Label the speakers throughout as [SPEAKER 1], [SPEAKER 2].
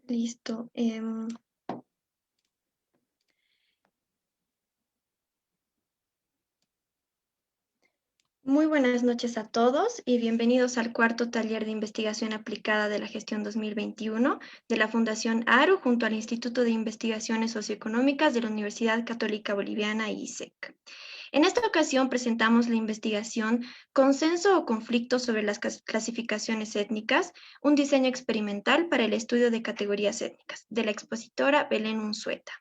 [SPEAKER 1] Listo. Muy buenas noches a todos y bienvenidos al cuarto taller de investigación aplicada de la gestión 2021 de la Fundación ARU junto al Instituto de Investigaciones Socioeconómicas de la Universidad Católica Boliviana, ISEC. En esta ocasión presentamos la investigación Consenso o conflicto sobre las clasificaciones étnicas, un diseño experimental para el estudio de categorías étnicas, de la expositora Belén Unzueta.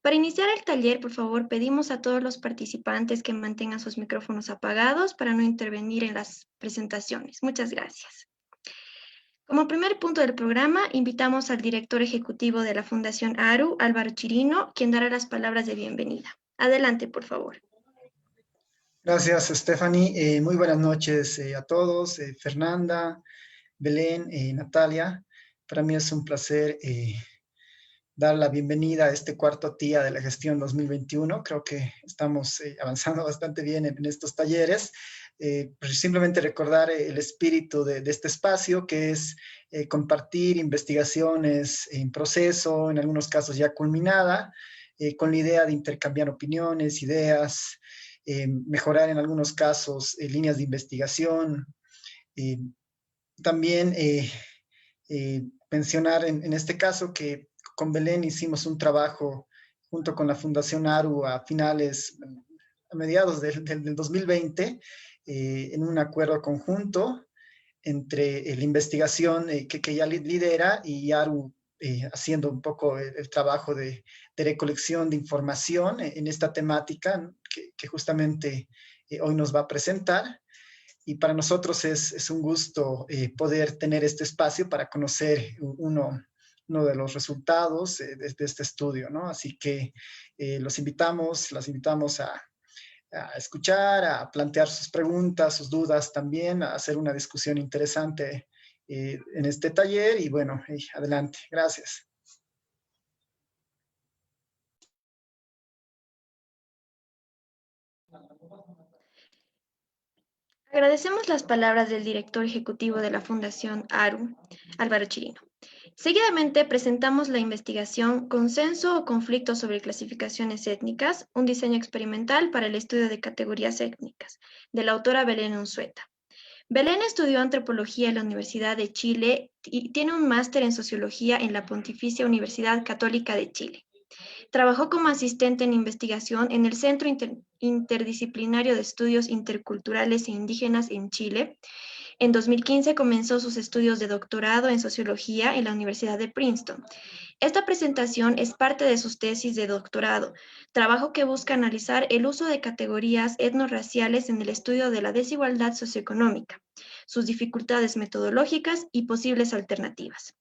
[SPEAKER 1] Para iniciar el taller, por favor, pedimos a todos los participantes que mantengan sus micrófonos apagados para no intervenir en las presentaciones. Muchas gracias. Como primer punto del programa, invitamos al director ejecutivo de la Fundación ARU, Álvaro Chirino, quien dará las palabras de bienvenida. Adelante, por favor.
[SPEAKER 2] Gracias, Stephanie. Muy buenas noches a todos. Fernanda, Belén, Natalia. Para mí es un placer dar la bienvenida a este cuarto día de la gestión 2021. Creo que estamos avanzando bastante bien en estos talleres. Pues simplemente recordar el espíritu de este espacio, que es compartir investigaciones en proceso, en algunos casos ya culminada, con la idea de intercambiar opiniones, ideas, mejorar en algunos casos líneas de investigación. También mencionar en este caso que con Belén hicimos un trabajo junto con la Fundación ARU a mediados del 2020, en un acuerdo conjunto entre la investigación que ya lidera y ARU haciendo un poco el trabajo de recolección de información en esta temática que justamente hoy nos va a presentar. Y para nosotros es un gusto poder tener este espacio para conocer uno de los resultados de este estudio, ¿no? Así que las invitamos a escuchar, a plantear sus preguntas, sus dudas también, a hacer una discusión interesante en este taller y bueno, adelante. Gracias.
[SPEAKER 1] Agradecemos las palabras del director ejecutivo de la Fundación ARU, Álvaro Chirino. Seguidamente presentamos la investigación Consenso o conflicto sobre clasificaciones étnicas, un diseño experimental para el estudio de categorías étnicas, de la autora Belén Unzueta. Belén estudió antropología en la Universidad de Chile y tiene un máster en sociología en la Pontificia Universidad Católica de Chile. Trabajó como asistente en investigación en el Centro Interdisciplinario de Estudios Interculturales e Indígenas en Chile. En 2015 comenzó sus estudios de doctorado en sociología en la Universidad de Princeton. Esta presentación es parte de sus tesis de doctorado, trabajo que busca analizar el uso de categorías etnorraciales en el estudio de la desigualdad socioeconómica, sus dificultades metodológicas y posibles alternativas.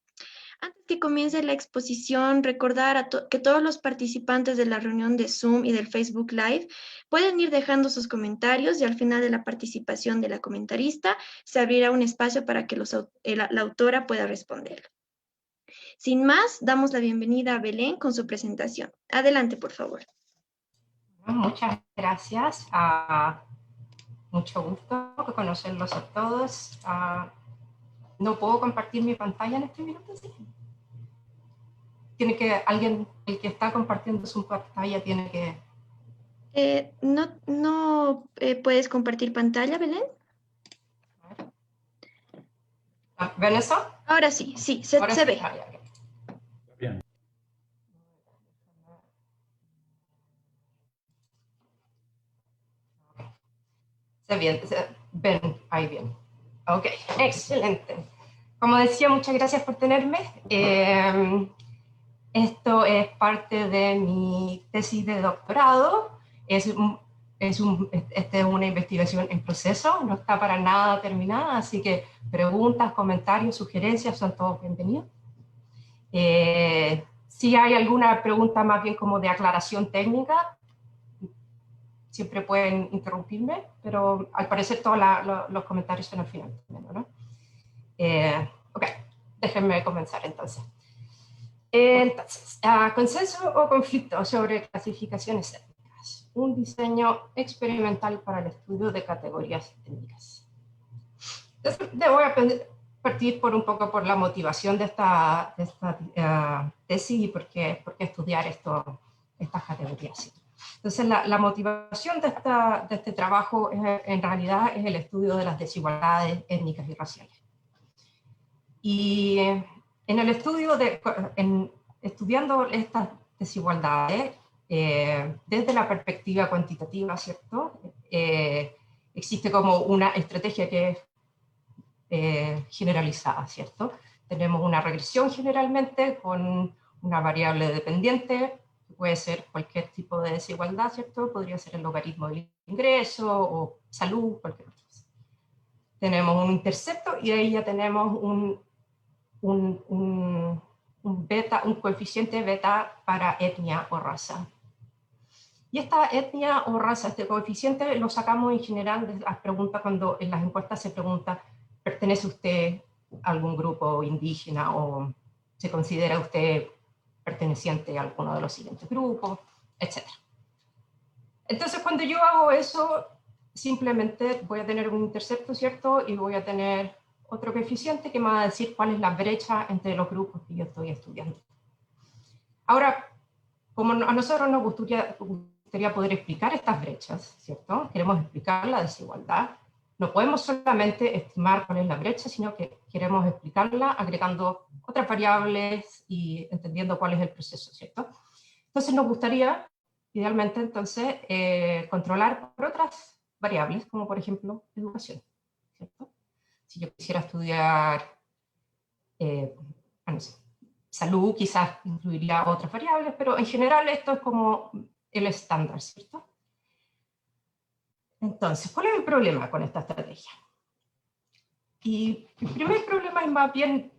[SPEAKER 1] Antes que comience la exposición, recordar que todos los participantes de la reunión de Zoom y del Facebook Live pueden ir dejando sus comentarios y al final de la participación de la comentarista se abrirá un espacio para que la autora pueda responder. Sin más, damos la bienvenida a Belén con su presentación. Adelante, por favor.
[SPEAKER 3] Muchas gracias. Mucho gusto conocerlos a todos. No puedo compartir mi pantalla en este minuto, ¿sí? Tiene que alguien, el que está compartiendo su pantalla, tiene que...
[SPEAKER 1] No puedes compartir pantalla, Belén.
[SPEAKER 3] ¿Ven eso?
[SPEAKER 1] Ahora sí, se
[SPEAKER 3] sí.
[SPEAKER 1] ve.
[SPEAKER 4] Bien.
[SPEAKER 3] Ven ahí bien. Ok, excelente. Como decía, muchas gracias por tenerme. Esto es parte de mi tesis de doctorado. Esta es una investigación en proceso, no está para nada terminada, así que preguntas, comentarios, sugerencias son todos bienvenidos. Si hay alguna pregunta más bien como de aclaración técnica, siempre pueden interrumpirme, pero al parecer todos los comentarios son al final, ¿no? Ok, déjenme comenzar entonces. Entonces, consenso o conflicto sobre clasificaciones étnicas, un diseño experimental para el estudio de categorías étnicas. Entonces, partir por un poco por la motivación de esta tesis y por qué estudiar estas categorías. ¿Sí? Entonces, la motivación de este trabajo en realidad es el estudio de las desigualdades étnicas y raciales. Y en el estudio estudiando estas desigualdades, desde la perspectiva cuantitativa, ¿cierto? Existe como una estrategia que es generalizada, ¿cierto? Tenemos una regresión generalmente con una variable dependiente, que puede ser cualquier tipo de desigualdad, ¿cierto? Podría ser el logaritmo del ingreso o salud, cualquier otra cosa. Tenemos un intercepto y ahí ya tenemos un coeficiente beta para etnia o raza. Y esta etnia o raza, este coeficiente, lo sacamos en general de las preguntas cuando en las encuestas se pregunta, ¿pertenece usted a algún grupo indígena o se considera usted perteneciente a alguno de los siguientes grupos, etcétera? Entonces, cuando yo hago eso, simplemente voy a tener un intercepto, ¿cierto? Y voy a tener otro coeficiente que me va a decir cuál es la brecha entre los grupos que yo estoy estudiando. Ahora, como a nosotros nos gustaría poder explicar estas brechas, ¿cierto? Queremos explicar la desigualdad. No podemos solamente estimar cuál es la brecha, sino que queremos explicarla agregando otras variables y entendiendo cuál es el proceso, ¿cierto? Entonces nos gustaría, idealmente, entonces, controlar por otras variables, como por ejemplo, educación, ¿cierto? Si yo quisiera estudiar, no sé, salud, quizás incluiría otras variables, pero en general esto es como el estándar, ¿cierto? Entonces, ¿cuál es el problema con esta estrategia? Y el primer problema es más bien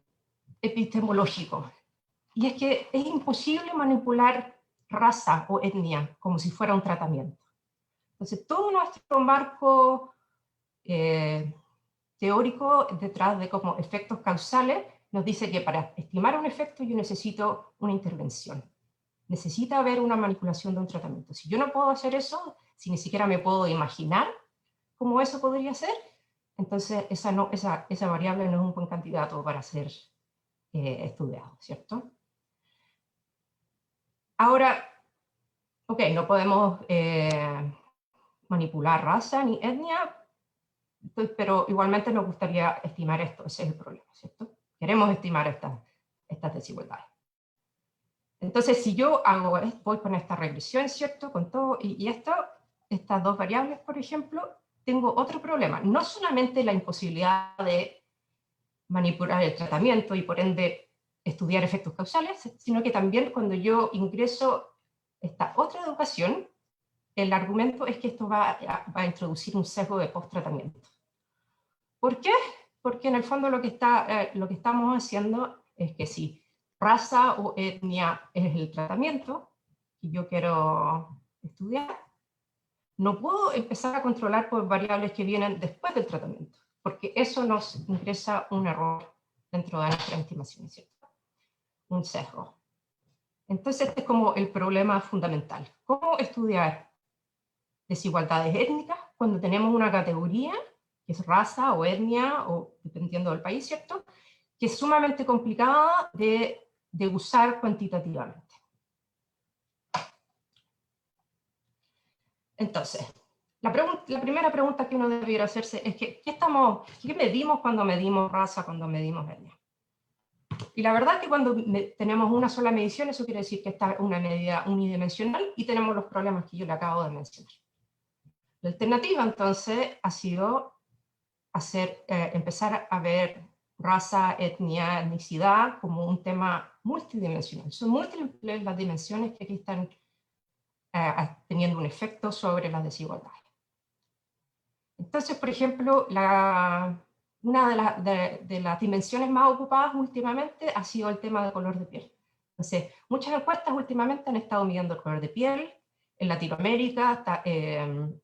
[SPEAKER 3] epistemológico, y es que es imposible manipular raza o etnia como si fuera un tratamiento. Entonces, todo nuestro marco teórico detrás de como efectos causales nos dice que para estimar un efecto yo necesito una intervención. Necesita haber una manipulación de un tratamiento. Si yo no puedo hacer eso, si ni siquiera me puedo imaginar cómo eso podría ser, entonces esa variable no es un buen candidato para ser estudiado, ¿cierto? Ahora, ok, no podemos manipular raza ni etnia, pero igualmente nos gustaría estimar esto, ese es el problema, ¿cierto? Queremos estimar estas desigualdades. Entonces, si yo voy con esta regresión, ¿cierto? Con todo, y estas dos variables, por ejemplo, tengo otro problema. No solamente la imposibilidad de manipular el tratamiento y por ende estudiar efectos causales, sino que también cuando yo ingreso esta otra educación, el argumento es que esto va a introducir un sesgo de post-tratamiento. ¿Por qué? Porque en el fondo lo que estamos haciendo es que si raza o etnia es el tratamiento que yo quiero estudiar, no puedo empezar a controlar por variables que vienen después del tratamiento, porque eso nos ingresa un error dentro de nuestra estimación, ¿cierto? Un sesgo. Entonces este es como el problema fundamental. ¿Cómo estudiar desigualdades étnicas cuando tenemos una categoría que es raza o etnia, o dependiendo del país, ¿cierto?, que es sumamente complicada de usar cuantitativamente? Entonces, la primera pregunta que uno debiera hacerse es que, ¿qué medimos cuando medimos raza, cuando medimos etnia? Y la verdad es que cuando tenemos una sola medición, eso quiere decir que está una medida unidimensional y tenemos los problemas que yo le acabo de mencionar. La alternativa, entonces, ha sido empezar a ver raza, etnia, etnicidad como un tema multidimensional. Son múltiples las dimensiones que aquí están teniendo un efecto sobre las desigualdades. Entonces, por ejemplo, una de las dimensiones más ocupadas últimamente ha sido el tema del color de piel. Entonces, muchas encuestas últimamente han estado midiendo el color de piel. En Latinoamérica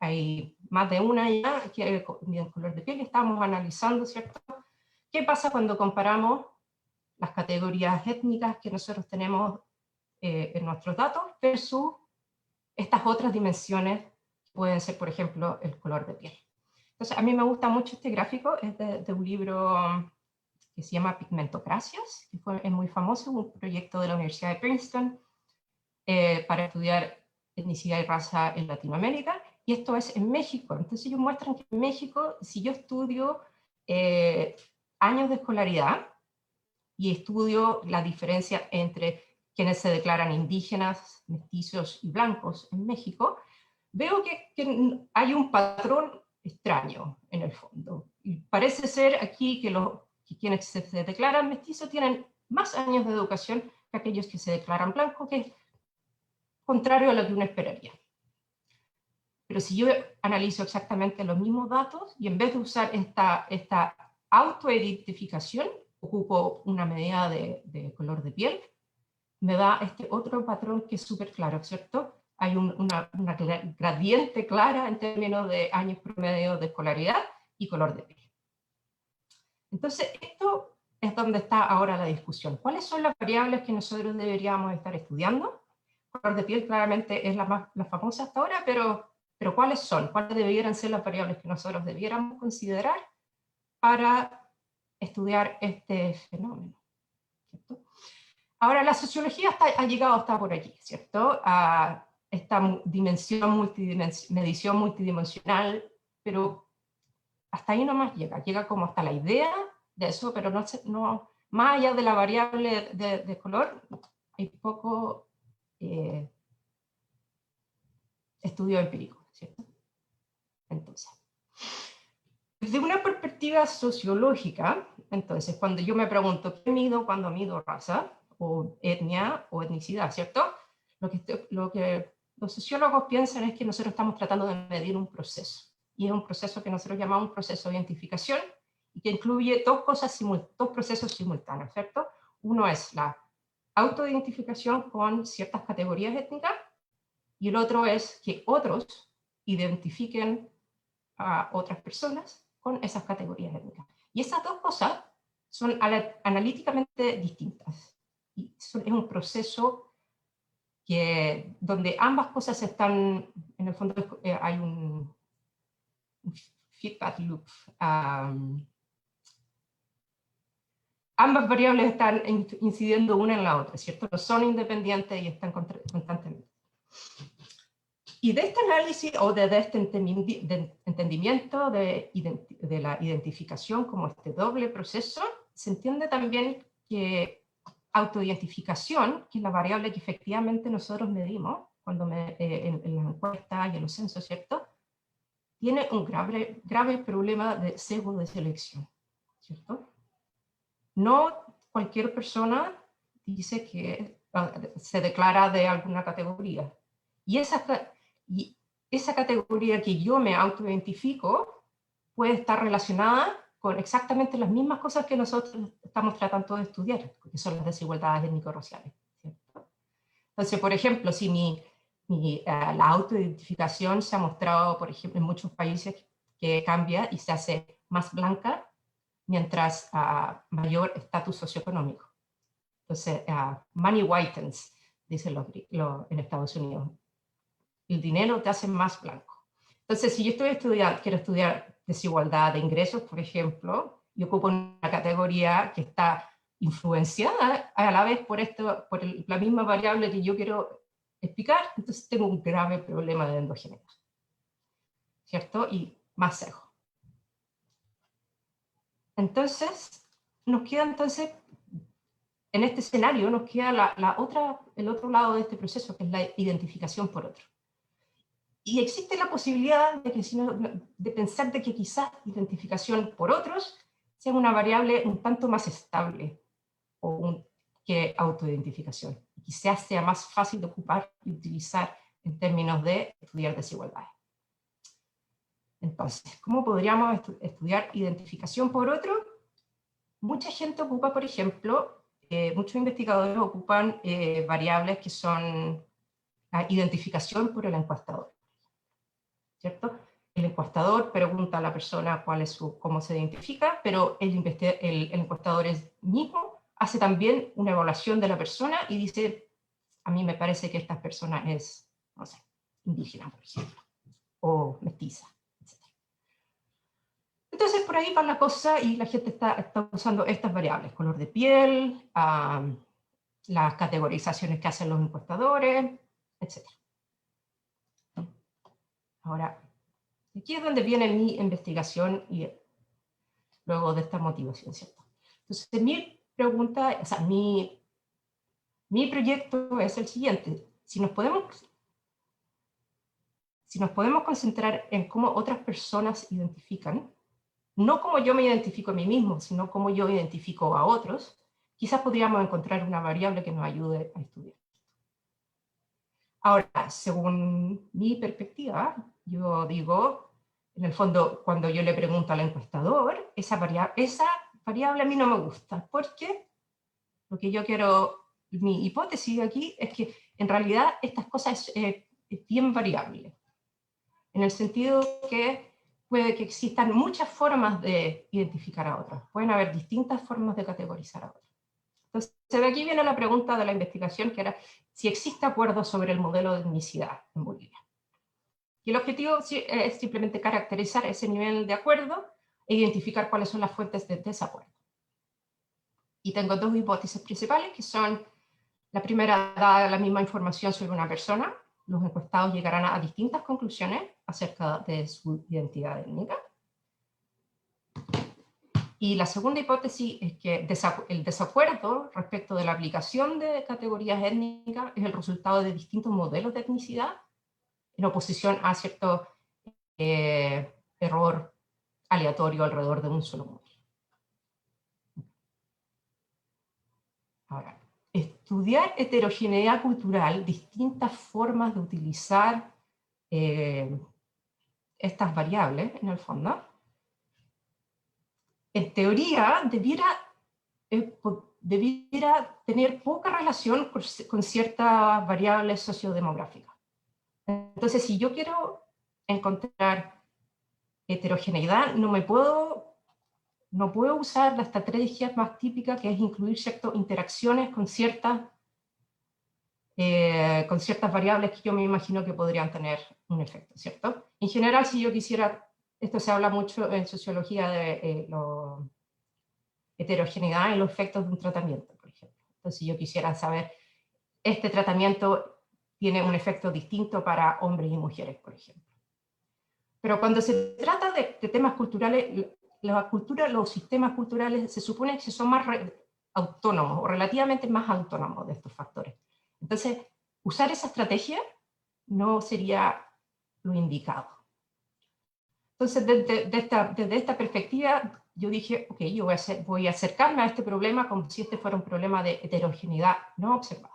[SPEAKER 3] hay más de una ya que miden el color de piel y estamos analizando, ¿cierto?, qué pasa cuando comparamos las categorías étnicas que nosotros tenemos en nuestros datos versus estas otras dimensiones que pueden ser, por ejemplo, el color de piel. Entonces, a mí me gusta mucho este gráfico, es de un libro que se llama Pigmentocracias, que es muy famoso, un proyecto de la Universidad de Princeton para estudiar etnicidad y raza en Latinoamérica, y esto es en México. Entonces ellos muestran que en México, si yo estudio años de escolaridad y estudio la diferencia entre quienes se declaran indígenas, mestizos y blancos en México, veo que hay un patrón extraño en el fondo. Y parece ser aquí que quienes se declaran mestizos tienen más años de educación que aquellos que se declaran blancos, que es contrario a lo que uno esperaría. Pero si yo analizo exactamente los mismos datos y en vez de usar esta autoidentificación, ocupo una medida de color de piel, me da este otro patrón que es súper claro, ¿cierto? Hay una gradiente clara en términos de años promedio de escolaridad y color de piel. Entonces, esto es donde está ahora la discusión. ¿Cuáles son las variables que nosotros deberíamos estar estudiando? Color de piel claramente es la famosa hasta ahora, pero ¿cuáles son? ¿Cuáles deberían ser las variables que nosotros debiéramos considerar para estudiar este fenómeno? ¿Cierto? Ahora, la sociología ha llegado hasta por aquí, ¿cierto? A esta medición multidimensional, pero hasta ahí nomás llega como hasta la idea de eso, pero no más allá de la variable de color, hay poco estudio empírico, ¿cierto? Entonces, desde una perspectiva sociológica, entonces, cuando yo me pregunto ¿qué mido cuando mido raza, o etnia, o etnicidad, ¿cierto? Lo que los sociólogos piensan es que nosotros estamos tratando de medir un proceso, y es un proceso que nosotros llamamos un proceso de identificación, y que incluye dos procesos simultáneos, ¿cierto? Uno es la autoidentificación con ciertas categorías étnicas, y el otro es que otros identifiquen a otras personas con esas categorías étnicas. Y esas dos cosas son analíticamente distintas. Y es un proceso donde ambas cosas están, en el fondo hay un feedback loop. Ambas variables están incidiendo una en la otra, ¿cierto? No son independientes y están constantemente. Y de este análisis, o de este entendimiento de la identificación como este doble proceso, se entiende también que autoidentificación, que es la variable que efectivamente nosotros medimos cuando en las encuestas y en los censos, ¿cierto? Tiene un grave problema de sesgo de selección, ¿cierto? No cualquier persona dice que se declara de alguna categoría. Y esa categoría que yo me autoidentifico puede estar relacionada con exactamente las mismas cosas que nosotros estamos tratando de estudiar, que son las desigualdades étnico-raciales, ¿cierto? Entonces, por ejemplo, si la autoidentificación se ha mostrado, por ejemplo, en muchos países que cambia y se hace más blanca mientras mayor estatus socioeconómico. Entonces, money whitens, dicen en Estados Unidos. El dinero te hace más blanco. Entonces, si yo quiero estudiar desigualdad de ingresos, por ejemplo, y ocupo una categoría que está influenciada a la vez por la misma variable que yo quiero explicar, entonces tengo un grave problema de endogeneidad, ¿cierto? Y más sesgo. Entonces, en este escenario nos queda el otro lado de este proceso, que es la identificación por otro. Y existe la posibilidad de pensar de que quizás identificación por otros sea una variable un tanto más estable que autoidentificación, y quizás sea más fácil de ocupar y utilizar en términos de estudiar desigualdades. Entonces, ¿cómo podríamos estudiar identificación por otro? Mucha gente ocupa, por ejemplo, muchos investigadores ocupan variables que son identificación por el encuestador, ¿cierto? El encuestador pregunta a la persona cómo se identifica, pero el encuestador mismo hace también una evaluación de la persona y dice, a mí me parece que esta persona es, no sé, indígena, por ejemplo, o mestiza, etc. Entonces, por ahí va la cosa y la gente está usando estas variables, color de piel, las categorizaciones que hacen los encuestadores, etc. Ahora, aquí es donde viene mi investigación y luego de esta motivación, ¿cierto? Entonces, mi pregunta, o sea, mi proyecto es el siguiente. Si nos podemos concentrar en cómo otras personas identifican, no como yo me identifico a mí mismo, sino como yo identifico a otros, quizás podríamos encontrar una variable que nos ayude a estudiar. Ahora, según mi perspectiva, yo digo, en el fondo, cuando yo le pregunto al encuestador, esa variable a mí no me gusta, porque lo que yo quiero, mi hipótesis aquí es que en realidad estas cosas es bien variable, en el sentido que puede que existan muchas formas de identificar a otros, pueden haber distintas formas de categorizar a otros. Entonces, de aquí viene la pregunta de la investigación, que era si existe acuerdo sobre el modelo de etnicidad en Bolivia. Y el objetivo es simplemente caracterizar ese nivel de acuerdo e identificar cuáles son las fuentes de desacuerdo. Y tengo dos hipótesis principales, que son, la primera, da la misma información sobre una persona, los encuestados llegarán a distintas conclusiones acerca de su identidad étnica. Y la segunda hipótesis es que el desacuerdo respecto de la aplicación de categorías étnicas es el resultado de distintos modelos de etnicidad en oposición a cierto error aleatorio alrededor de un solo modelo. Ahora, estudiar heterogeneidad cultural, distintas formas de utilizar estas variables, en el fondo, en teoría debiera tener poca relación con ciertas variables sociodemográficas. Entonces, si yo quiero encontrar heterogeneidad, no puedo usar la estrategia más típica, que es incluir ciertas interacciones con ciertas variables que yo me imagino que podrían tener un efecto, ¿cierto? En general, si yo quisiera, esto se habla mucho en sociología de heterogeneidad en los efectos de un tratamiento, por ejemplo. Entonces, si yo quisiera saber, este tratamiento tiene un efecto distinto para hombres y mujeres, por ejemplo. Pero cuando se trata de temas culturales, los sistemas culturales se supone que son más autónomos o relativamente más autónomos de estos factores. Entonces, usar esa estrategia no sería lo indicado. Entonces, desde esta perspectiva, yo dije, ok, yo voy a acercarme a este problema como si este fuera un problema de heterogeneidad no observada.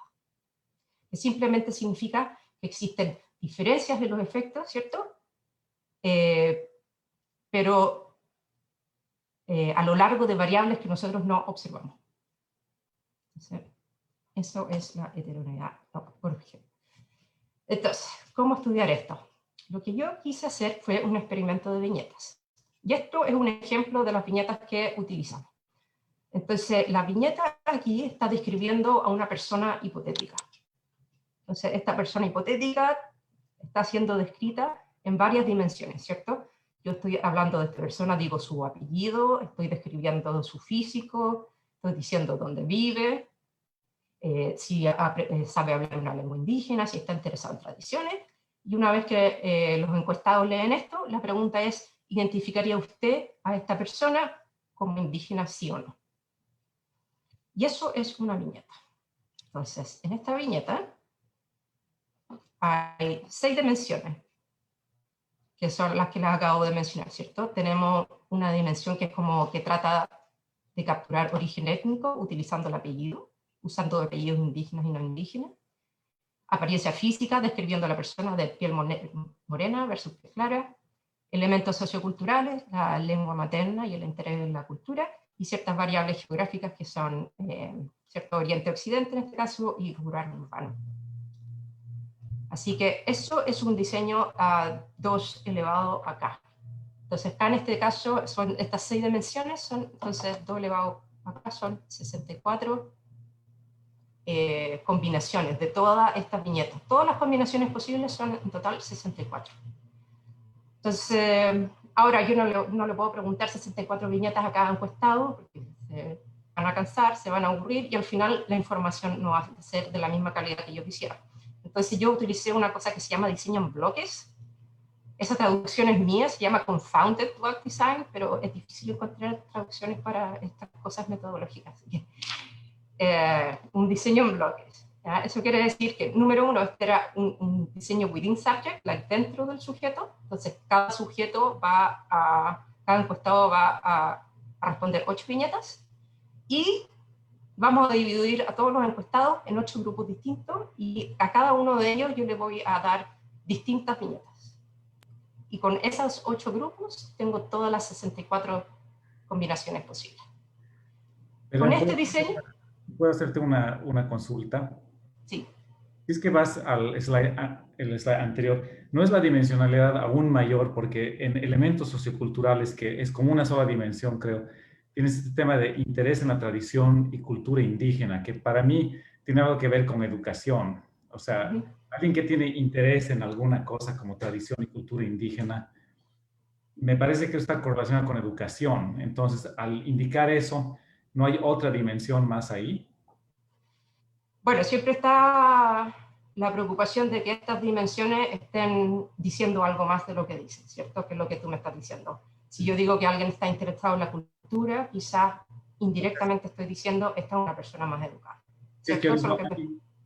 [SPEAKER 3] Que simplemente significa que existen diferencias de los efectos, ¿cierto? Pero a lo largo de variables que nosotros no observamos. Entonces, eso es la heterogeneidad, por ejemplo. Entonces, ¿cómo estudiar esto? Lo que yo quise hacer fue un experimento de viñetas. Y esto es un ejemplo de las viñetas que utilizamos. Entonces, la viñeta aquí está describiendo a una persona hipotética. Entonces, esta persona hipotética está siendo descrita en varias dimensiones, ¿cierto? Yo estoy hablando de esta persona, digo su apellido, estoy describiendo su físico, estoy diciendo dónde vive, si sabe hablar una lengua indígena, si está interesado en tradiciones. Y una vez que los encuestados leen esto, la pregunta es, ¿identificaría usted a esta persona como indígena, sí o no? Y eso es una viñeta. Entonces, en esta viñeta hay 6 dimensiones, que son las que les acabo de mencionar, ¿cierto? Tenemos una dimensión que es como que trata de capturar origen étnico utilizando el apellido, usando apellidos indígenas y no indígenas. Apariencia física, describiendo a la persona de piel morena versus piel clara. Elementos socioculturales, la lengua materna y el interés en la cultura, y ciertas variables geográficas que son cierto oriente-occidente en este caso, y rural-urbano. Así que eso es un diseño a 2 elevado a k. Entonces, acá en este caso, son estas 6 dimensiones, son entonces 2 elevado a k, son 64 combinaciones de todas estas viñetas. Todas las combinaciones posibles son en total 64. Entonces, Ahora, yo no le puedo preguntar 64 viñetas a cada encuestado, porque se van a cansar, se van a aburrir, y al final la información no va a ser de la misma calidad que yo quisiera. Entonces yo utilicé una cosa que se llama diseño en bloques. Esa traducción es mía, se llama Confounded Block Design, pero es difícil encontrar traducciones para estas cosas metodológicas. Así que, un diseño en bloques. ¿Ya? Eso quiere decir que, número uno, este era un diseño within subject, like dentro del sujeto. Entonces, cada sujeto cada encuestado va a responder 8 viñetas. Y vamos a dividir a todos los encuestados en 8 grupos distintos, y a cada uno de ellos yo le voy a dar distintas viñetas. Y con esos 8 grupos tengo todas las 64 combinaciones posibles.
[SPEAKER 4] Pero
[SPEAKER 3] Con este diseño...
[SPEAKER 4] ¿Puedo hacerte una consulta?
[SPEAKER 3] Sí.
[SPEAKER 4] Si es que vas al el slide anterior, ¿no es la dimensionalidad aún mayor? Porque en elementos socioculturales, que es como una sola dimensión, creo, tienes este tema de interés en la tradición y cultura indígena, que para mí tiene algo que ver con educación. O sea, alguien que tiene interés en alguna cosa como tradición y cultura indígena, me parece que está correlacionado con educación. Entonces, al indicar eso, ¿no hay otra dimensión más ahí?
[SPEAKER 3] Bueno, siempre está la preocupación de que estas dimensiones estén diciendo algo más de lo que dicen, ¿cierto? Que es lo que tú me estás diciendo. Si yo digo que alguien está interesado en la cultura, quizás indirectamente estoy diciendo, esta es una persona más educada.
[SPEAKER 4] Es que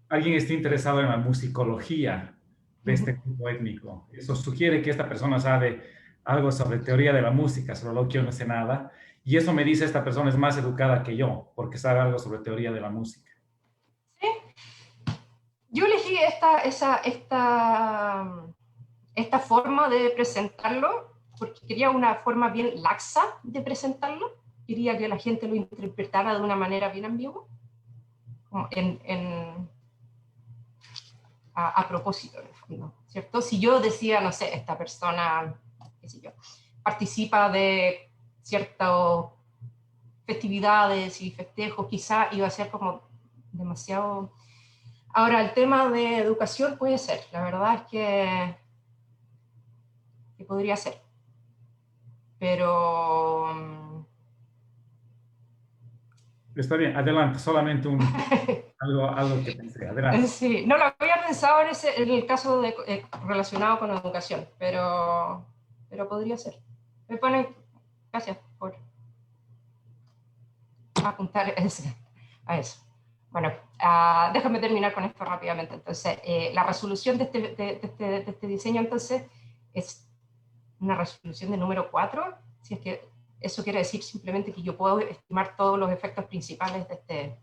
[SPEAKER 4] alguien esté interesado en la musicología de este grupo étnico. Eso sugiere que esta persona sabe algo sobre teoría de la música, sobre lo que yo no sé nada, y eso me dice esta persona es más educada que yo, porque sabe algo sobre teoría de la música.
[SPEAKER 3] Sí. Yo elegí esta forma de presentarlo porque quería una forma bien laxa de presentarlo. Quería que la gente lo interpretara de una manera bien ambigua, como a propósito, en el fondo, ¿cierto? Si yo decía, no sé, esta persona, qué sé yo, participa de ciertas festividades y festejos, quizá iba a ser como demasiado... Ahora, el tema de educación puede ser, la verdad es que podría ser, pero...
[SPEAKER 4] Está bien, adelante, solamente algo que pensé, adelante.
[SPEAKER 3] Sí, no lo había pensado en el caso relacionado con educación, pero podría ser. Me pone, gracias por apuntar a eso. Bueno, déjame terminar con esto rápidamente. Entonces, la resolución de este diseño, entonces, es una resolución de número 4, si es que eso quiere decir simplemente que yo puedo estimar todos los efectos principales de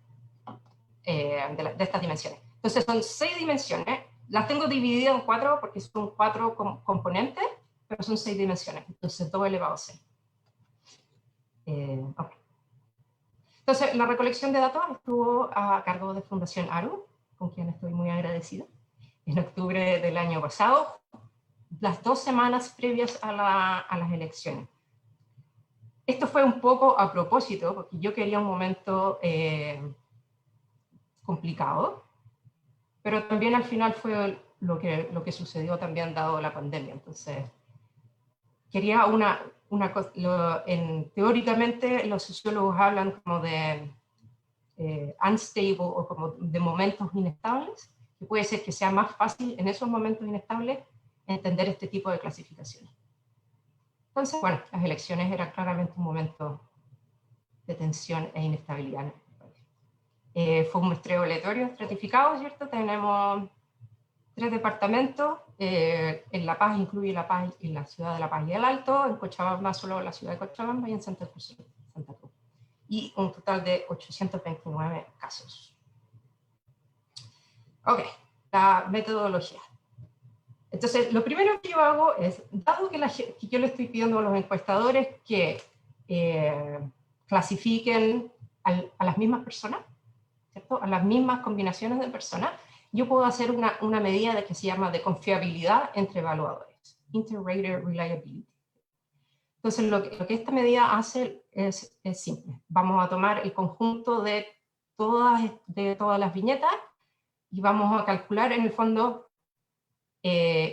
[SPEAKER 3] estas dimensiones. Entonces, son 6 dimensiones. Las tengo divididas en 4 porque son 4 componentes, pero son 6 dimensiones. Entonces, 2 elevado a 6. Okay. Entonces, la recolección de datos estuvo a cargo de Fundación ARU, con quien estoy muy agradecida. En octubre del año pasado, las 2 semanas previas a las elecciones. Esto fue un poco a propósito, porque yo quería un momento complicado, pero también al final fue lo que sucedió también dado la pandemia. Entonces, quería teóricamente los sociólogos hablan como de unstable o como de momentos inestables, que puede ser que sea más fácil en esos momentos inestables entender este tipo de clasificaciones. Entonces, bueno, las elecciones eran claramente un momento de tensión e inestabilidad. Fue un muestreo aleatorio estratificado, ¿cierto? Tenemos 3 departamentos. En La Paz incluye La Paz y la ciudad de La Paz y el Alto, en Cochabamba solo la ciudad de Cochabamba y en Santa Cruz. Y un total de 829 casos. Ok, la metodología. Entonces, lo primero que yo hago es, dado que yo le estoy pidiendo a los encuestadores que clasifiquen a las mismas personas, ¿cierto? A las mismas combinaciones de personas, yo puedo hacer una medida que se llama de confiabilidad entre evaluadores, Inter-Rater Reliability. Entonces, lo que esta medida hace es simple. Vamos a tomar el conjunto de todas las viñetas y vamos a calcular en el fondo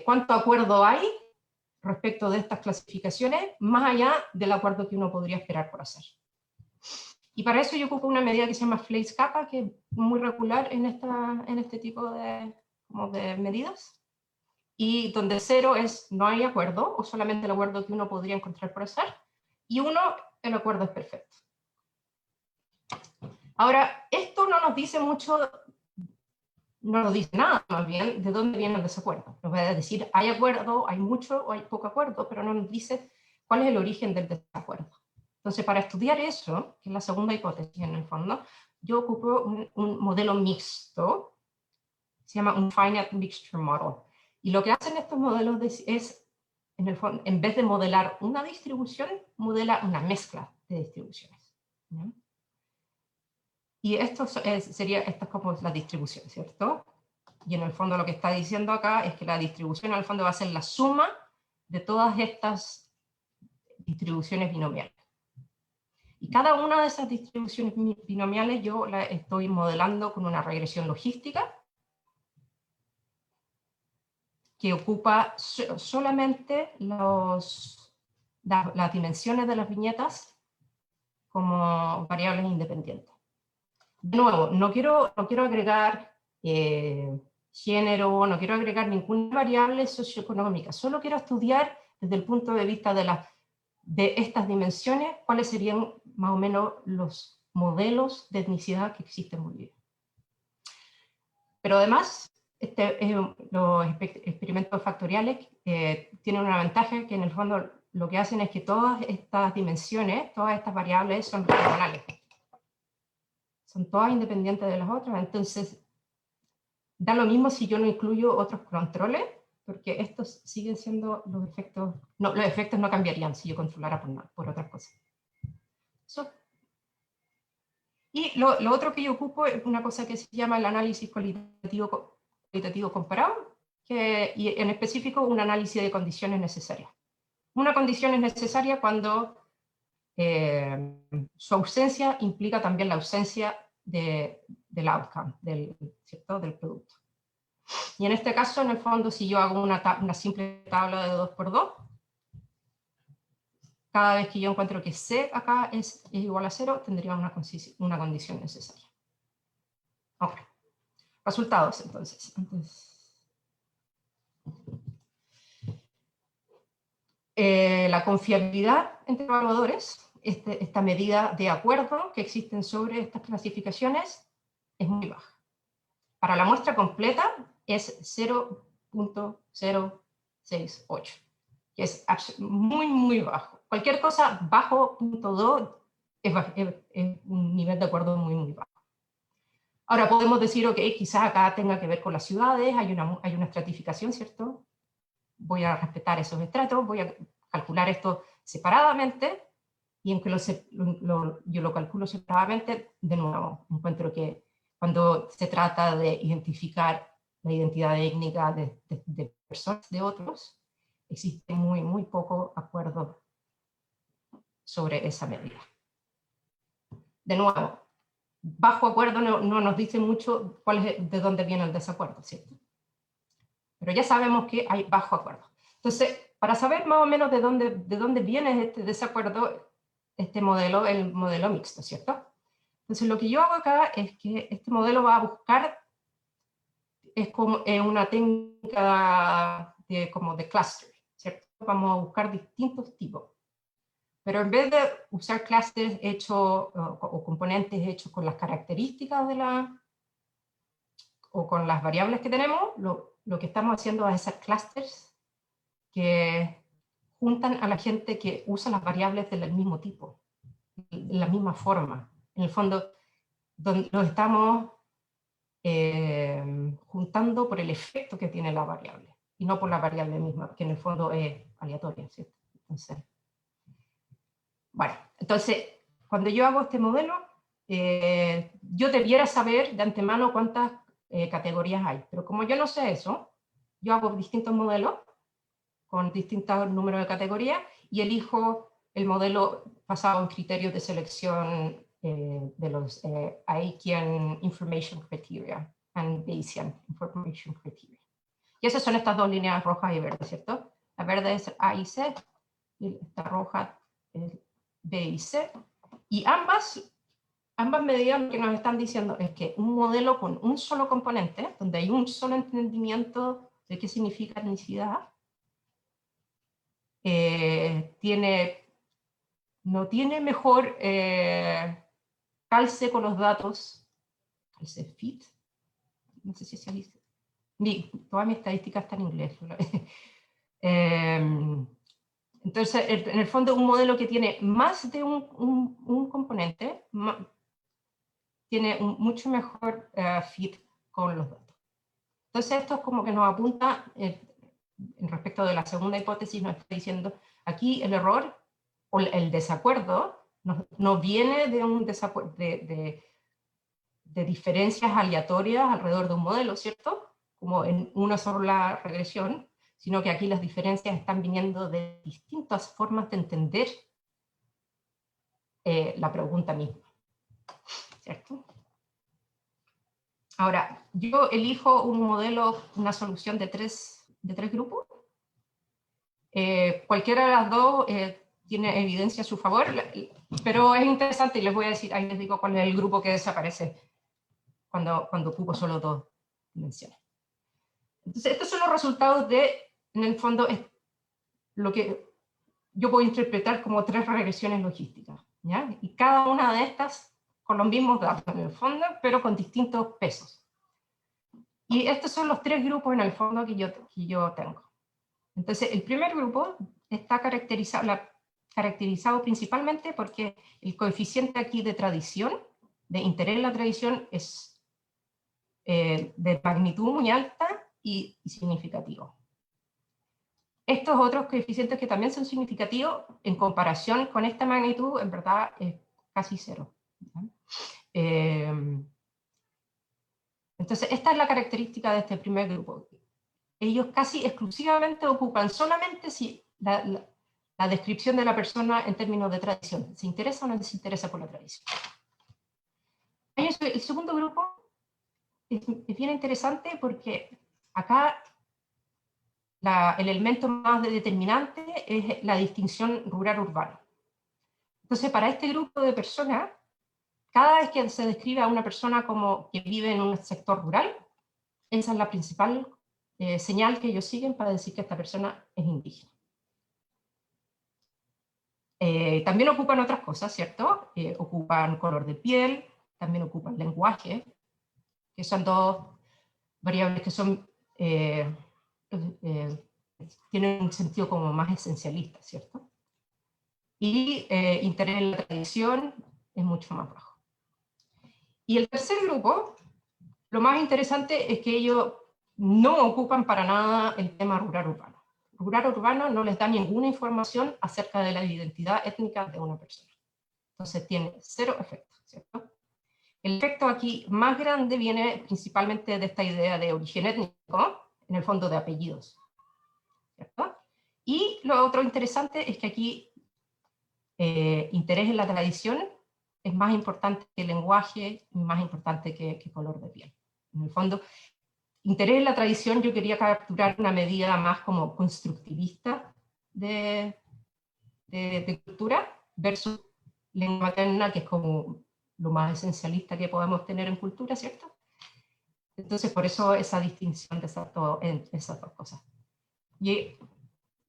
[SPEAKER 3] cuánto acuerdo hay respecto de estas clasificaciones, más allá del acuerdo que uno podría esperar por hacer. Y para eso yo ocupo una medida que se llama Fleiss-Kappa, que es muy regular en este tipo de medidas, y donde 0 es no hay acuerdo, o solamente el acuerdo que uno podría encontrar por hacer, y 1, el acuerdo es perfecto. Ahora, esto no nos dice mucho, no nos dice nada más bien de dónde viene el desacuerdo. Nos va a decir hay acuerdo, hay mucho o hay poco acuerdo, pero no nos dice cuál es el origen del desacuerdo. Entonces, para estudiar eso, que es la segunda hipótesis en el fondo, yo ocupo un modelo mixto, se llama un Finite Mixture Model. Y lo que hacen estos modelos es, en el fondo, en vez de modelar una distribución, modela una mezcla de distribuciones. ¿No? Y esto es como la distribución, ¿cierto? Y en el fondo lo que está diciendo acá es que la distribución en el fondo va a ser la suma de todas estas distribuciones binomiales. Y cada una de esas distribuciones binomiales yo la estoy modelando con una regresión logística que ocupa solamente las dimensiones de las viñetas como variables independientes. De nuevo, no quiero agregar género, no quiero agregar ninguna variable socioeconómica, solo quiero estudiar desde el punto de vista de estas dimensiones, cuáles serían más o menos los modelos de etnicidad que existen muy bien. Pero además, los experimentos factoriales tienen una ventaja que en el fondo lo que hacen es que todas estas dimensiones, todas estas variables son ortogonales. Son todas independientes de las otras, entonces da lo mismo si yo no incluyo otros controles, porque estos siguen siendo los efectos no cambiarían si yo controlara por otras cosas. Eso. Y lo otro que yo ocupo es una cosa que se llama el análisis cualitativo comparado, y en específico un análisis de condiciones necesarias. Una condición es necesaria cuando su ausencia implica también la ausencia del outcome, ¿cierto? Del producto. Y en este caso, en el fondo, si yo hago una simple tabla de 2×2, cada vez que yo encuentro que C acá es igual a 0, tendría una condición necesaria. Ok. Resultados, entonces. La confiabilidad entre evaluadores, esta medida de acuerdo que existen sobre estas clasificaciones, es muy baja. Para la muestra completa es 0.068, que es muy, muy bajo. Cualquier cosa bajo 0.2 es un nivel de acuerdo muy, muy bajo. Ahora podemos decir, ok, quizás acá tenga que ver con las ciudades, hay una estratificación, ¿cierto? Voy a respetar esos estratos, voy a calcular esto separadamente, y aunque yo lo calculo separadamente, de nuevo, encuentro que cuando se trata de identificar la identidad étnica de personas, de otros, existe muy, muy poco acuerdo sobre esa medida. De nuevo, bajo acuerdo no nos dice mucho de dónde viene el desacuerdo, ¿cierto? Pero ya sabemos que hay bajo acuerdo. Entonces, para saber más o menos de dónde viene este desacuerdo, el modelo mixto, ¿cierto? Entonces, lo que yo hago acá es que este modelo va a buscar, es como una técnica como de cluster, ¿cierto? Vamos a buscar distintos tipos. Pero en vez de usar clusters hechos o componentes hechos con las características o con las variables que tenemos, lo que estamos haciendo es hacer clusters que juntan a la gente que usa las variables del mismo tipo, de la misma forma. En el fondo, los estamos juntando por el efecto que tiene la variable, y no por la variable misma, que en el fondo es aleatoria, ¿cierto? Entonces, cuando yo hago este modelo, yo debiera saber de antemano cuántas categorías hay, pero como yo no sé eso, yo hago distintos modelos con distintos números de categorías y elijo el modelo basado en criterios de selección de los Aikian Information Criteria and Bayesian Information Criteria. Y esas son estas dos líneas rojas y verdes, ¿cierto? La verde es A y C, y esta roja es B y C. Y ambas medidas lo que nos están diciendo es que un modelo con un solo componente, donde hay un solo entendimiento de qué significa etnicidad, no tiene mejor calce con los datos, calce fit, no sé si se dice, toda mi estadística está en inglés. Entonces, en el fondo, un modelo que tiene más de un componente tiene un mucho mejor fit con los datos. Entonces, esto es como que nos apunta, respecto de la segunda hipótesis, nos está diciendo, aquí el error o el desacuerdo no viene de un desacuerdo, de diferencias aleatorias alrededor de un modelo, ¿cierto? Como en una sola regresión, sino que aquí las diferencias están viniendo de distintas formas de entender la pregunta misma, ¿cierto? Ahora, yo elijo un modelo, una solución de tres grupos. Cualquiera de las dos tiene evidencia a su favor, pero es interesante y les voy a decir, ahí les digo cuál es el grupo que desaparece cuando ocupo solo dos dimensiones. Entonces, estos son los resultados en el fondo, es lo que yo puedo interpretar como tres regresiones logísticas, ¿ya? Y cada una de estas con los mismos datos en el fondo, pero con distintos pesos. Y estos son los tres grupos en el fondo que yo tengo. Entonces, el primer grupo está caracterizado principalmente porque el coeficiente aquí de tradición, de interés en la tradición, es de magnitud muy alta y significativo. Estos otros coeficientes que también son significativos, en comparación con esta magnitud, en verdad es casi cero. Entonces, esta es la característica de este primer grupo. Ellos casi exclusivamente ocupan solamente si la descripción de la persona en términos de tradición. ¿Se interesa o no se interesa por la tradición? El segundo grupo es bien interesante porque acá el elemento más determinante es la distinción rural-urbano. Entonces, para este grupo de personas, cada vez que se describe a una persona como que vive en un sector rural, esa es la principal señal que ellos siguen para decir que esta persona es indígena. También ocupan otras cosas, ¿cierto? Ocupan color de piel, también ocupan lenguaje, que son dos variables que son, tienen un sentido como más esencialista, ¿cierto? Y interés en la tradición es mucho más bajo. Y el tercer grupo, lo más interesante es que ellos no ocupan para nada el tema rural-urbano. Rural-urbano no les da ninguna información acerca de la identidad étnica de una persona. Entonces tiene cero efecto, ¿cierto? El efecto aquí más grande viene principalmente de esta idea de origen étnico, en el fondo de apellidos, ¿cierto? Y lo otro interesante es que aquí interés en la tradición es más importante que el lenguaje y más importante que color de piel. En el fondo, interés en la tradición, yo quería capturar una medida más como constructivista de cultura versus lengua materna, que es como lo más esencialista que podemos tener en cultura, ¿cierto? Entonces, por eso esa distinción de esas dos cosas. Y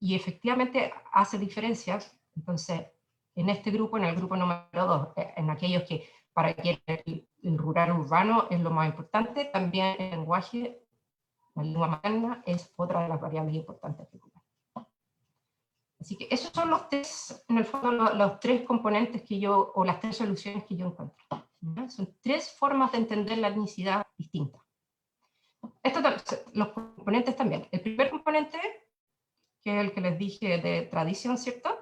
[SPEAKER 3] efectivamente hace diferencias. Entonces, en este grupo, en el grupo número 2, en aquellos que para que el rural urbano es lo más importante, también el lenguaje, la lengua materna, es otra de las variables importantes que ocupan. Así que esos son los tres, en el fondo, los tres componentes que yo, o las tres soluciones que yo encuentro. ¿No? Son tres formas de entender la etnicidad distintas. Los componentes también. El primer componente, que es el que les dije de tradición, ¿cierto?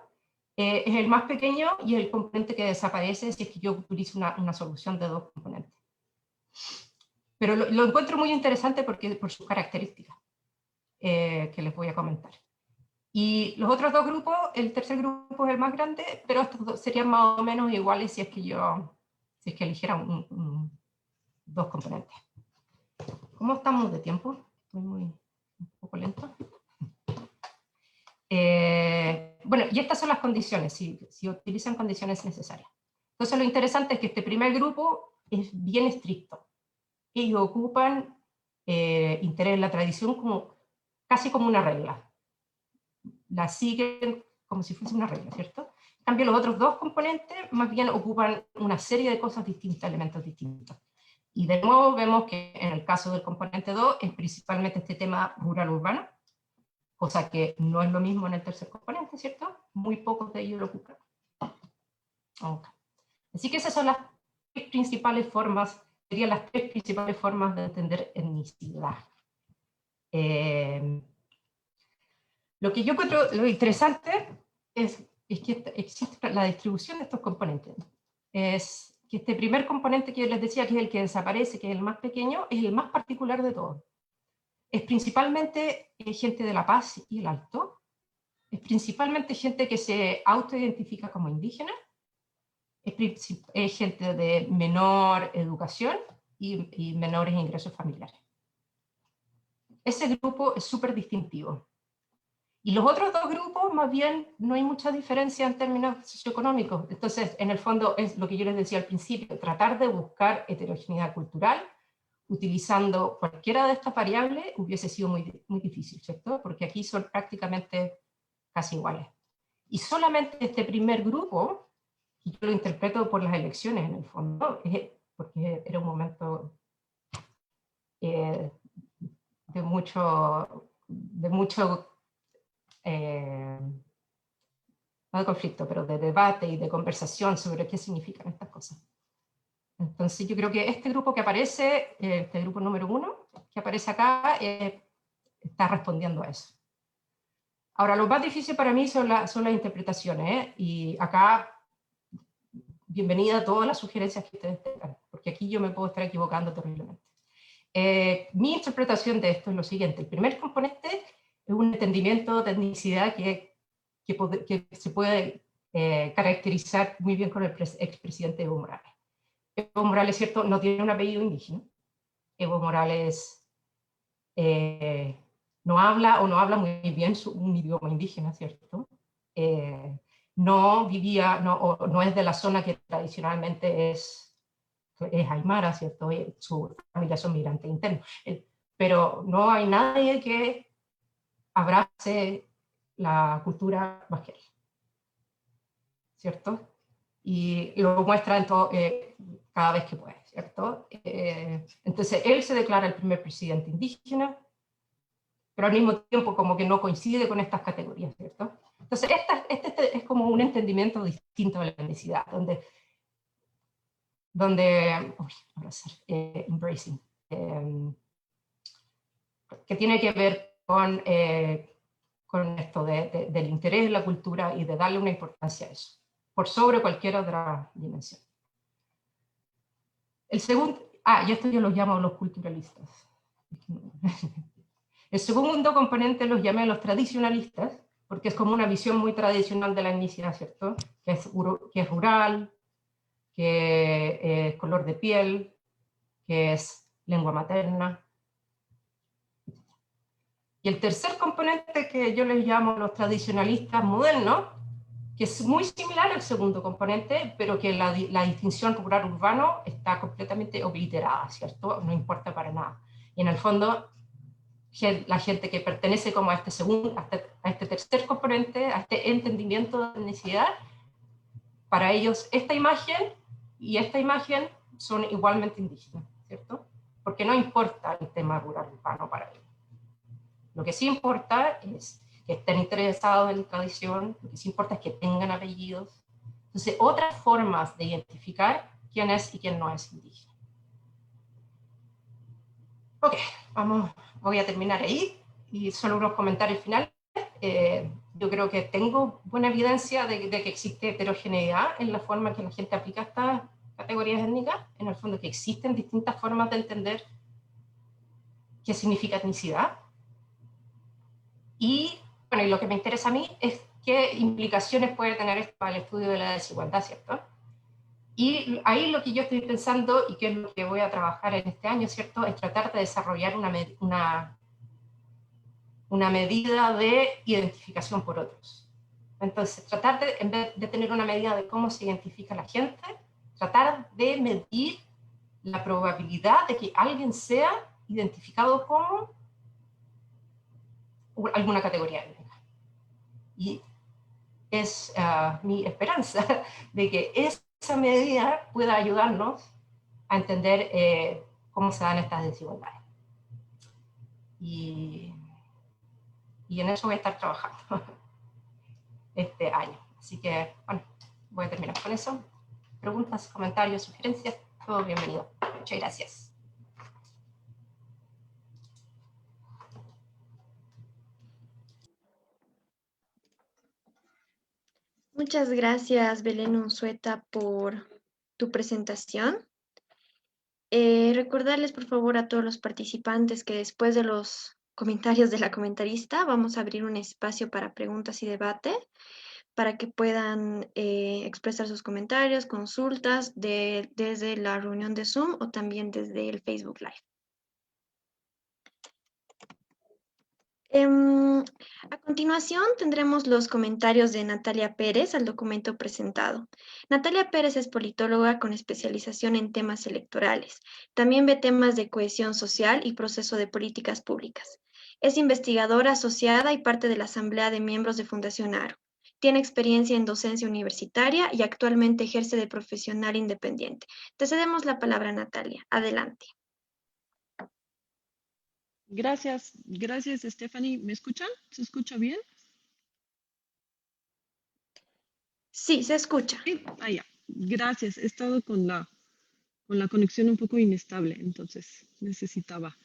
[SPEAKER 3] Es el más pequeño y el componente que desaparece si es que yo utilizo una solución de dos componentes. Pero lo encuentro muy interesante por sus características, que les voy a comentar. Y los otros dos grupos, el tercer grupo es el más grande, pero estos dos serían más o menos iguales si es que eligiera dos componentes. ¿Cómo estamos de tiempo? Estoy un poco lento. bueno, y estas son las condiciones, si utilizan condiciones necesarias. Entonces lo interesante es que este primer grupo es bien estricto. Ellos ocupan interés en la tradición casi como una regla. La siguen como si fuese una regla, ¿cierto? En cambio, los otros dos componentes más bien ocupan una serie de cosas distintas, elementos distintos. Y de nuevo vemos que en el caso del componente 2 es principalmente este tema rural-urbano, cosa que no es lo mismo en el tercer componente, ¿cierto? Muy pocos de ellos lo ocupan. Okay. Así que esas son las tres principales formas, serían las tres principales formas de entender etnicidad. Lo que yo encuentro lo interesante es que existe la distribución de estos componentes. Es que este primer componente que yo les decía, que es el que desaparece, que es el más pequeño, es el más particular de todos. Es principalmente gente de La Paz y el Alto. Es principalmente gente que se autoidentifica como indígena. Es gente de menor educación y menores ingresos familiares. Ese grupo es súper distintivo. Y los otros dos grupos, más bien, no hay mucha diferencia en términos socioeconómicos. Entonces, en el fondo, es lo que yo les decía al principio, tratar de buscar heterogeneidad cultural, utilizando cualquiera de estas variables, hubiese sido muy, muy difícil, ¿cierto? Porque aquí son prácticamente casi iguales. Y solamente este primer grupo, y yo lo interpreto por las elecciones en el fondo, porque era un momento de mucho no de conflicto, pero de debate y de conversación sobre qué significan estas cosas. Entonces yo creo que este grupo que aparece, este grupo número 1, que aparece acá, está respondiendo a eso. Ahora, lo más difícil para mí son las interpretaciones, y acá, bienvenida a todas las sugerencias que ustedes tengan, porque aquí yo me puedo estar equivocando terriblemente. Mi interpretación de esto es lo siguiente: el primer componente es un entendimiento de etnicidad que se puede caracterizar muy bien con el expresidente Evo Morales. Evo Morales, ¿cierto?, no tiene un apellido indígena. Evo Morales no habla muy bien un idioma indígena, ¿cierto? No es de la zona que tradicionalmente es aymara, ¿cierto? Su familia son migrantes internos. Pero no hay nadie que abrace la cultura vasqueña, ¿cierto? Y lo muestra cada vez que puede, ¿cierto? Entonces él se declara el primer presidente indígena, pero al mismo tiempo como que no coincide con estas categorías, ¿cierto? Entonces este es como un entendimiento distinto de la etnicidad, embracing, que tiene que ver con esto del interés en la cultura y de darle una importancia a eso, por sobre cualquier otra dimensión. El segundo, y esto yo los llamo los culturalistas. El segundo componente los llamé los tradicionalistas, porque es como una visión muy tradicional de la etnicidad, ¿cierto? Que es rural, que es color de piel, que es lengua materna. Y el tercer componente, que yo les llamo los tradicionalistas modernos, que es muy similar al segundo componente, pero que la distinción rural-urbano está completamente obliterada, ¿cierto? No importa para nada. Y en el fondo, la gente que pertenece como a este tercer componente, a este entendimiento de etnicidad, para ellos esta imagen y esta imagen son igualmente indígenas, ¿cierto? Porque no importa el tema rural-urbano para ellos. Lo que sí importa es que estén interesados en la tradición, lo que sí importa es que tengan apellidos. Entonces, otras formas de identificar quién es y quién no es indígena. Ok, voy a terminar ahí, y solo unos comentarios finales. Yo creo que tengo buena evidencia de que existe heterogeneidad en la forma en que la gente aplica estas categorías étnicas, en el fondo que existen distintas formas de entender qué significa etnicidad. Y bueno, y lo que me interesa a mí es qué implicaciones puede tener esto para el estudio de la desigualdad, ¿cierto? Y ahí lo que yo estoy pensando, y que es lo que voy a trabajar en este año, ¿cierto?, es tratar de desarrollar una medida de identificación por otros. Entonces, tratar de, en vez de tener una medida de cómo se identifica la gente, tratar de medir la probabilidad de que alguien sea identificado como alguna categoría étnica. Y es mi esperanza de que esa medida pueda ayudarnos a entender cómo se dan estas desigualdades. Y en eso voy a estar trabajando este año. Así que, bueno, voy a terminar con eso. Preguntas, comentarios, sugerencias, todo bienvenido. Muchas gracias.
[SPEAKER 1] Muchas gracias, Belén Unzueta, por tu presentación. Recordarles, por favor, a todos los participantes que después de los comentarios de la comentarista vamos a abrir un espacio para preguntas y debate para que puedan expresar sus comentarios, consultas desde la reunión de Zoom o también desde el Facebook Live. A continuación tendremos los comentarios de Natalia Pérez al documento presentado. Natalia Pérez es politóloga con especialización en temas electorales. También ve temas de cohesión social y proceso de políticas públicas. Es investigadora asociada y parte de la Asamblea de Miembros de Fundación ARO. Tiene experiencia en docencia universitaria y actualmente ejerce de profesional independiente. Te cedemos la palabra, Natalia. Adelante.
[SPEAKER 5] Gracias, Stephanie. ¿Me escuchan? ¿Se escucha bien?
[SPEAKER 1] Sí, se escucha.
[SPEAKER 5] Sí, ya. Gracias. He estado con la conexión un poco inestable, entonces necesitaba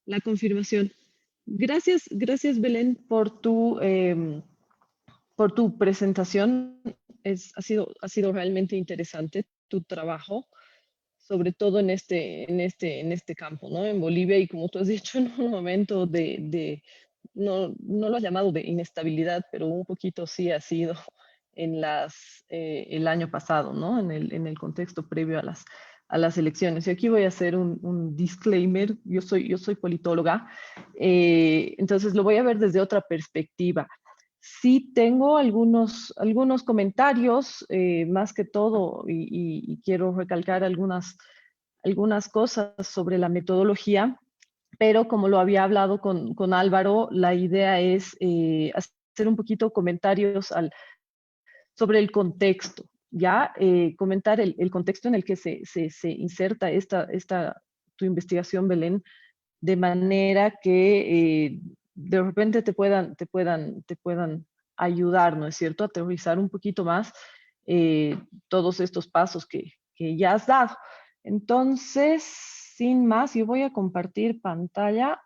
[SPEAKER 5] la confirmación. Gracias, Belén, por tu presentación. Ha sido realmente interesante tu trabajo, sobre todo en este campo, ¿no? En Bolivia, y como tú has dicho, en un momento no lo has llamado de inestabilidad, pero un poquito sí ha sido el año pasado, ¿no? En el contexto previo a las elecciones. Y aquí voy a hacer un disclaimer. Yo soy politóloga, entonces lo voy a ver desde otra perspectiva. Sí tengo algunos comentarios, más que todo, y quiero recalcar algunas cosas sobre la metodología, pero como lo había hablado con Álvaro, la idea es hacer un poquito comentarios sobre el contexto, ¿ya? Comentar el contexto en el que se inserta tu investigación, Belén, de manera que de repente te puedan ayudar, ¿no es cierto?, a teorizar un poquito más todos estos pasos que ya has dado. Entonces, sin más, yo voy a compartir pantalla.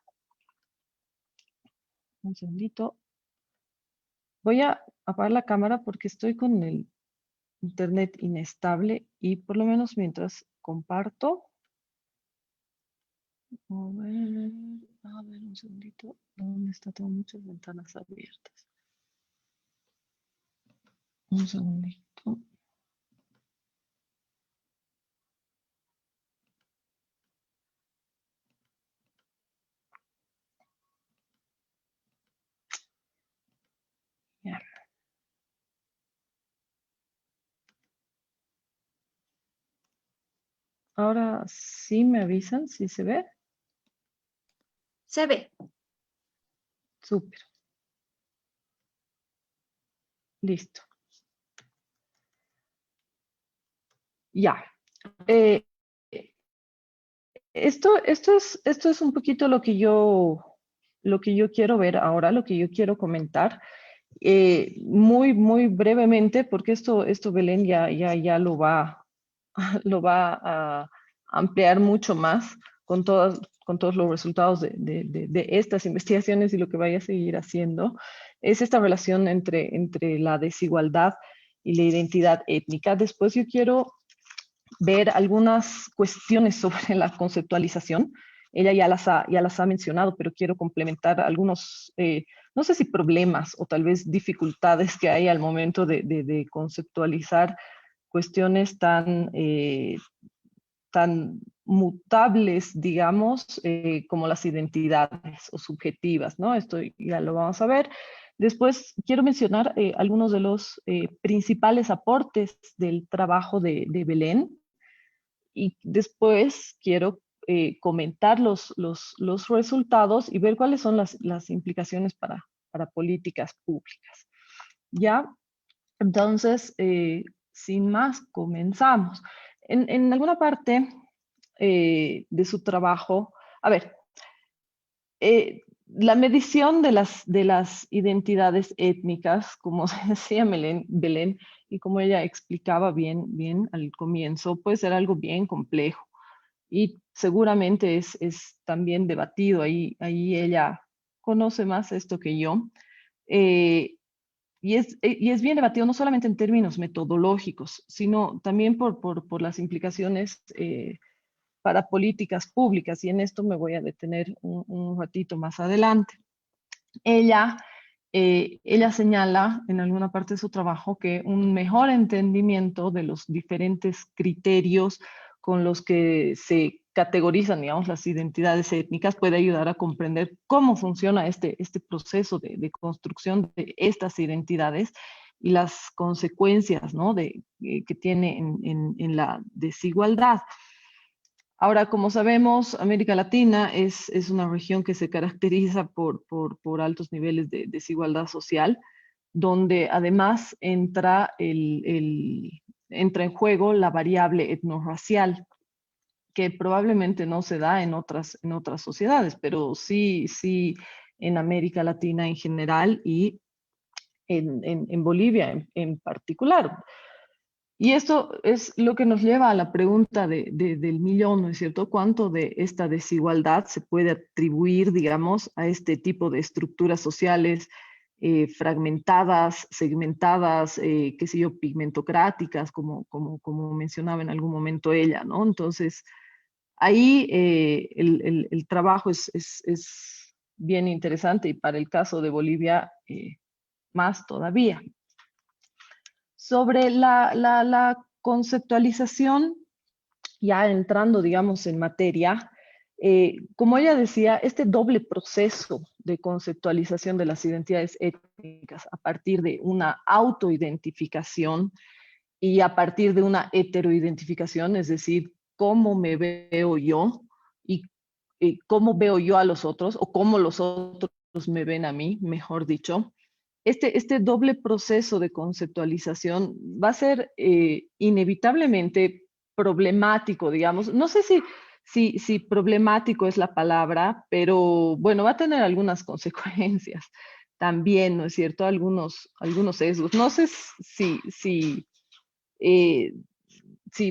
[SPEAKER 5] Un segundito. Voy a apagar la cámara porque estoy con el internet inestable y por lo menos mientras comparto. A ver un segundito. ¿Dónde está? Tengo muchas ventanas abiertas. Un segundito. Ya. Ahora sí me avisan si se ve.
[SPEAKER 1] Se ve.
[SPEAKER 5] Súper. Listo. Ya. Esto es un poquito lo que yo quiero ver ahora, lo que yo quiero comentar. Muy brevemente, porque esto Belén ya lo va a ampliar mucho más con todos los resultados de estas investigaciones y lo que vaya a seguir haciendo. Es esta relación entre la desigualdad y la identidad étnica. Después yo quiero ver algunas cuestiones sobre la conceptualización. Ella ya las ha mencionado, pero quiero complementar algunos, no sé si problemas o tal vez dificultades que hay al momento de conceptualizar cuestiones tan mutables, digamos, como las identidades o subjetivas, ¿no? Esto ya lo vamos a ver. Después quiero mencionar algunos de los principales aportes del trabajo de Belén, y después quiero comentar los resultados y ver cuáles son las implicaciones para políticas públicas. ¿Ya? Entonces, sin más, comenzamos. En alguna parte de su trabajo, a ver, la medición de las identidades étnicas, como decía Belén, y como ella explicaba bien al comienzo, puede ser algo bien complejo. Y seguramente es también debatido, ahí ella conoce más esto que yo. Y es bien debatido no solamente en términos metodológicos, sino también por las implicaciones para políticas públicas, y en esto me voy a detener un ratito más adelante. Ella señala en alguna parte de su trabajo que un mejor entendimiento de los diferentes criterios con los que se categorizan, digamos, las identidades étnicas puede ayudar a comprender cómo funciona este proceso de construcción de estas identidades y las consecuencias, ¿no?, que tiene en la desigualdad. Ahora, como sabemos, América Latina es una región que se caracteriza por altos niveles de desigualdad social, donde además entra en juego la variable etnorracial, que probablemente no se da en otras sociedades, pero sí en América Latina en general y en Bolivia en particular. Y esto es lo que nos lleva a la pregunta del millón, ¿no es cierto? ¿Cuánto de esta desigualdad se puede atribuir, digamos, a este tipo de estructuras sociales fragmentadas, segmentadas, qué sé yo, pigmentocráticas, como mencionaba en algún momento ella, ¿no? Entonces, ahí el trabajo es bien interesante, y para el caso de Bolivia, más todavía. Sobre la conceptualización, ya entrando, digamos, en materia, como ella decía, este doble proceso de conceptualización de las identidades étnicas a partir de una autoidentificación y a partir de una heteroidentificación, es decir, cómo me veo yo y cómo veo yo a los otros, o cómo los otros me ven a mí, mejor dicho. Este doble proceso de conceptualización va a ser inevitablemente problemático, digamos. No sé si problemático es la palabra, pero bueno, va a tener algunas consecuencias también, ¿no es cierto? Algunos sesgos. No sé si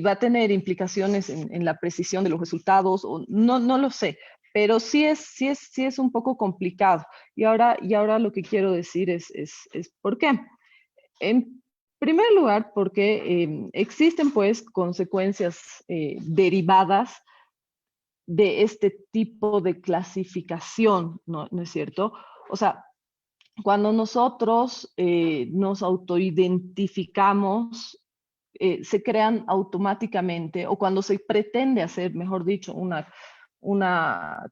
[SPEAKER 5] va a tener implicaciones en la precisión de los resultados, o no lo sé, pero sí es un poco complicado. Y ahora lo que quiero decir es ¿por qué? En primer lugar, porque existen pues consecuencias derivadas de este tipo de clasificación, ¿no es cierto? O sea, cuando nosotros nos autoidentificamos, se crean automáticamente, o cuando se pretende hacer, mejor dicho, una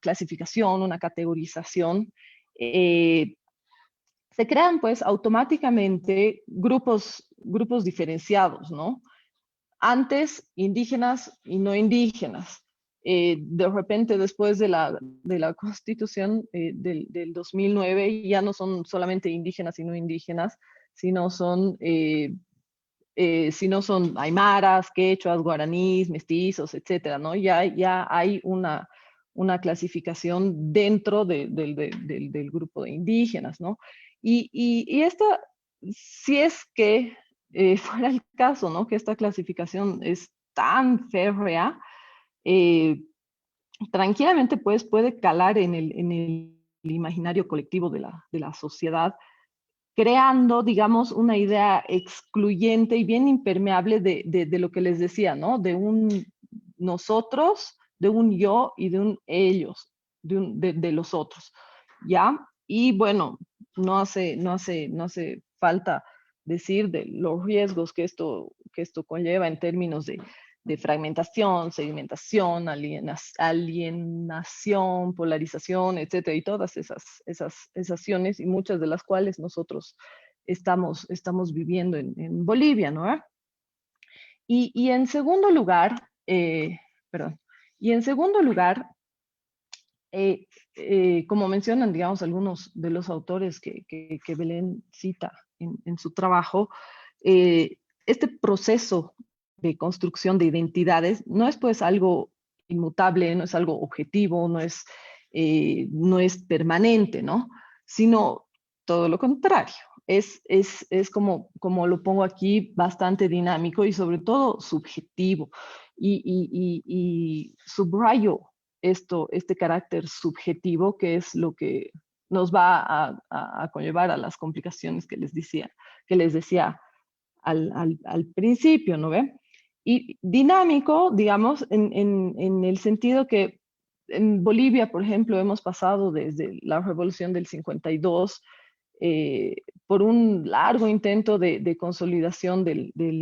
[SPEAKER 5] clasificación, una categorización, se crean pues automáticamente grupos diferenciados, ¿no? Antes, indígenas y no indígenas. De repente, después de la Constitución del 2009, ya no son solamente indígenas y no indígenas, sino son aymaras, quechuas, guaraníes, mestizos, etcétera, ¿no? Ya hay una clasificación dentro del grupo de indígenas, ¿no? Y esta, si es que fuera el caso, ¿no?, que esta clasificación es tan férrea, tranquilamente pues puede calar en el imaginario colectivo de la sociedad, creando, digamos, una idea excluyente y bien impermeable de lo que les decía, ¿no? De un nosotros, de un yo y de un ellos, de los otros, ¿ya? Y bueno, no hace falta decir de los riesgos que esto conlleva en términos fragmentación, segmentación, alienación, polarización, etcétera, y todas esas acciones, y muchas de las cuales nosotros estamos viviendo en Bolivia, ¿no? Y en segundo lugar, como mencionan, digamos, algunos de los autores que Belén cita en su trabajo, este proceso de construcción de identidades no es pues algo inmutable, no es algo objetivo, no es permanente, ¿no? Sino todo lo contrario. Es como lo pongo aquí, bastante dinámico y sobre todo subjetivo. Y subrayo este carácter subjetivo, que es lo que nos va a conllevar a las complicaciones que les decía al principio, ¿no ve? Y dinámico, digamos, en el sentido que en Bolivia, por ejemplo, hemos pasado desde la revolución del 52 por un largo intento de consolidación del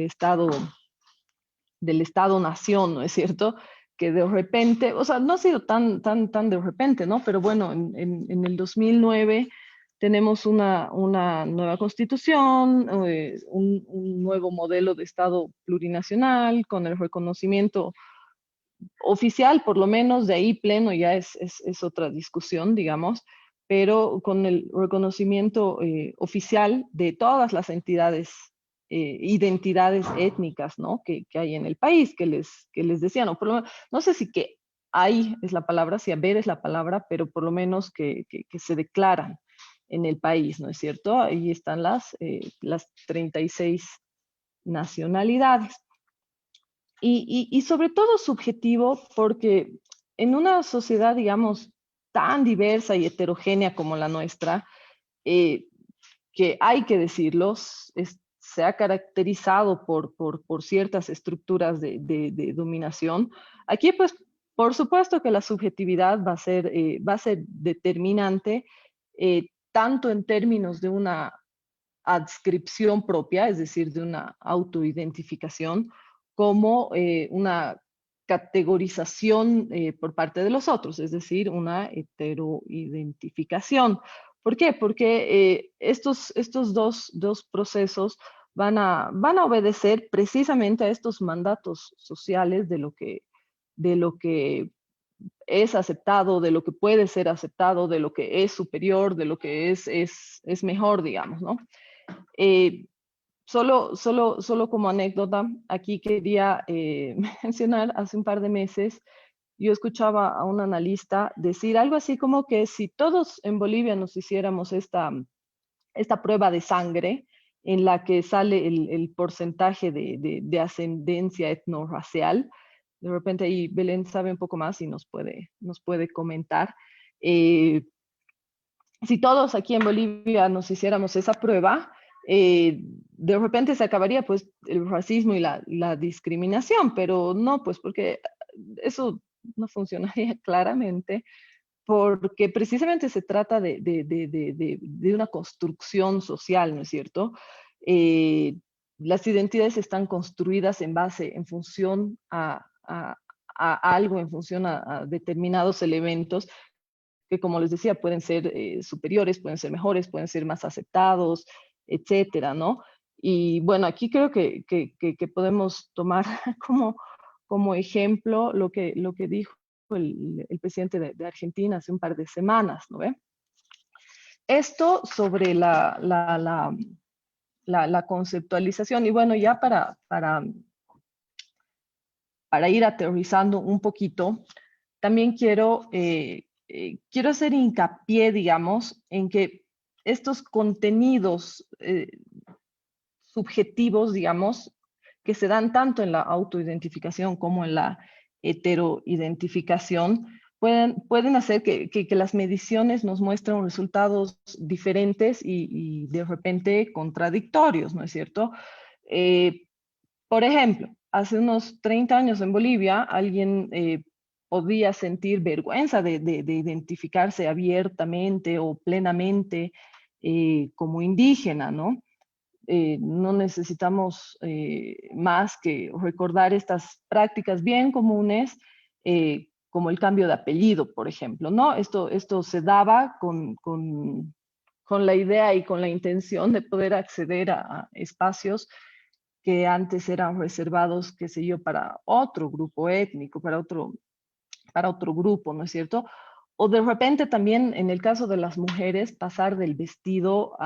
[SPEAKER 5] Estado-nación, ¿no es cierto? Que de repente, o sea, no ha sido tan de repente, ¿no? Pero bueno, en el 2009 tenemos una nueva constitución, un nuevo modelo de Estado plurinacional, con el reconocimiento oficial, por lo menos, de ahí pleno ya es otra discusión, digamos, pero con el reconocimiento oficial de todas las entidades, identidades étnicas, ¿no? que hay en el país, que les decía, ¿no? Por lo menos, no sé si que hay es la palabra, si haber es la palabra, pero por lo menos que se declaran en el país, ¿no es cierto? Ahí están las 36 nacionalidades. Y sobre todo subjetivo, porque en una sociedad, digamos, tan diversa y heterogénea como la nuestra, que hay que decirlo, se ha caracterizado por ciertas estructuras de dominación. Aquí, pues, por supuesto que la subjetividad va a ser determinante, tanto en términos de una adscripción propia, es decir, de una autoidentificación, como una categorización por parte de los otros, es decir, una heteroidentificación. ¿Por qué? Porque estos dos procesos van a obedecer precisamente a estos mandatos sociales de lo que es aceptado, de lo que puede ser aceptado, de lo que es superior, de lo que es mejor, digamos, ¿no? Solo como anécdota, aquí quería mencionar, hace un par de meses, yo escuchaba a un analista decir algo así como que si todos en Bolivia nos hiciéramos esta prueba de sangre, en la que sale el porcentaje de ascendencia etnorracial, de repente ahí Belén sabe un poco más y nos puede comentar. Si todos aquí en Bolivia nos hiciéramos esa prueba, de repente se acabaría pues el racismo y la discriminación, pero no, pues porque eso no funcionaría claramente, porque precisamente se trata de una construcción social, ¿no es cierto? Las identidades están construidas en función a algo, en función a determinados elementos que, como les decía, pueden ser superiores, pueden ser mejores, pueden ser más aceptados, etcétera, ¿no? Y bueno, aquí creo que podemos tomar como ejemplo lo que dijo el presidente de Argentina hace un par de semanas, ¿no ve? Esto sobre la conceptualización. Y bueno, ya para ir aterrizando un poquito, también quiero hacer hincapié, digamos, en que estos contenidos subjetivos, digamos, que se dan tanto en la autoidentificación como en la heteroidentificación, pueden hacer que las mediciones nos muestren resultados diferentes y de repente contradictorios, ¿no es cierto? Por ejemplo, hace unos 30 años en Bolivia, alguien podía sentir vergüenza de identificarse abiertamente o plenamente como indígena, ¿no? no necesitamos más que recordar estas prácticas bien comunes, como el cambio de apellido, por ejemplo, ¿no? Esto se daba con la idea y con la intención de poder acceder a espacios que antes eran reservados, qué sé yo, para otro grupo étnico, para otro grupo, ¿no es cierto? O de repente también, en el caso de las mujeres, pasar del vestido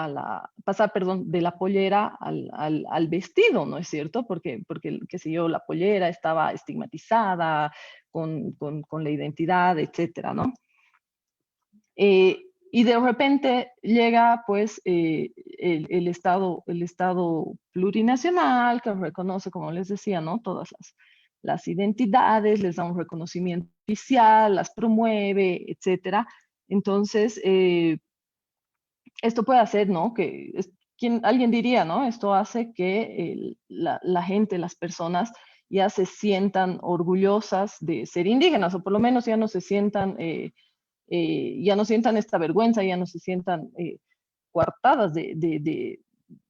[SPEAKER 5] perdón, de la pollera al vestido, ¿no es cierto? Porque, qué sé yo, la pollera estaba estigmatizada con la identidad, etcétera, ¿no? Y de repente llega, pues, el Estado plurinacional, que reconoce, como les decía, ¿no? Todas las identidades, les da un reconocimiento oficial, las promueve, etcétera. Entonces, esto puede hacer, ¿no? Alguien diría, ¿no? Esto hace que la gente, las personas, ya se sientan orgullosas de ser indígenas, o por lo menos ya no se sientan, ya no sientan esta vergüenza, ya no se sientan coartadas de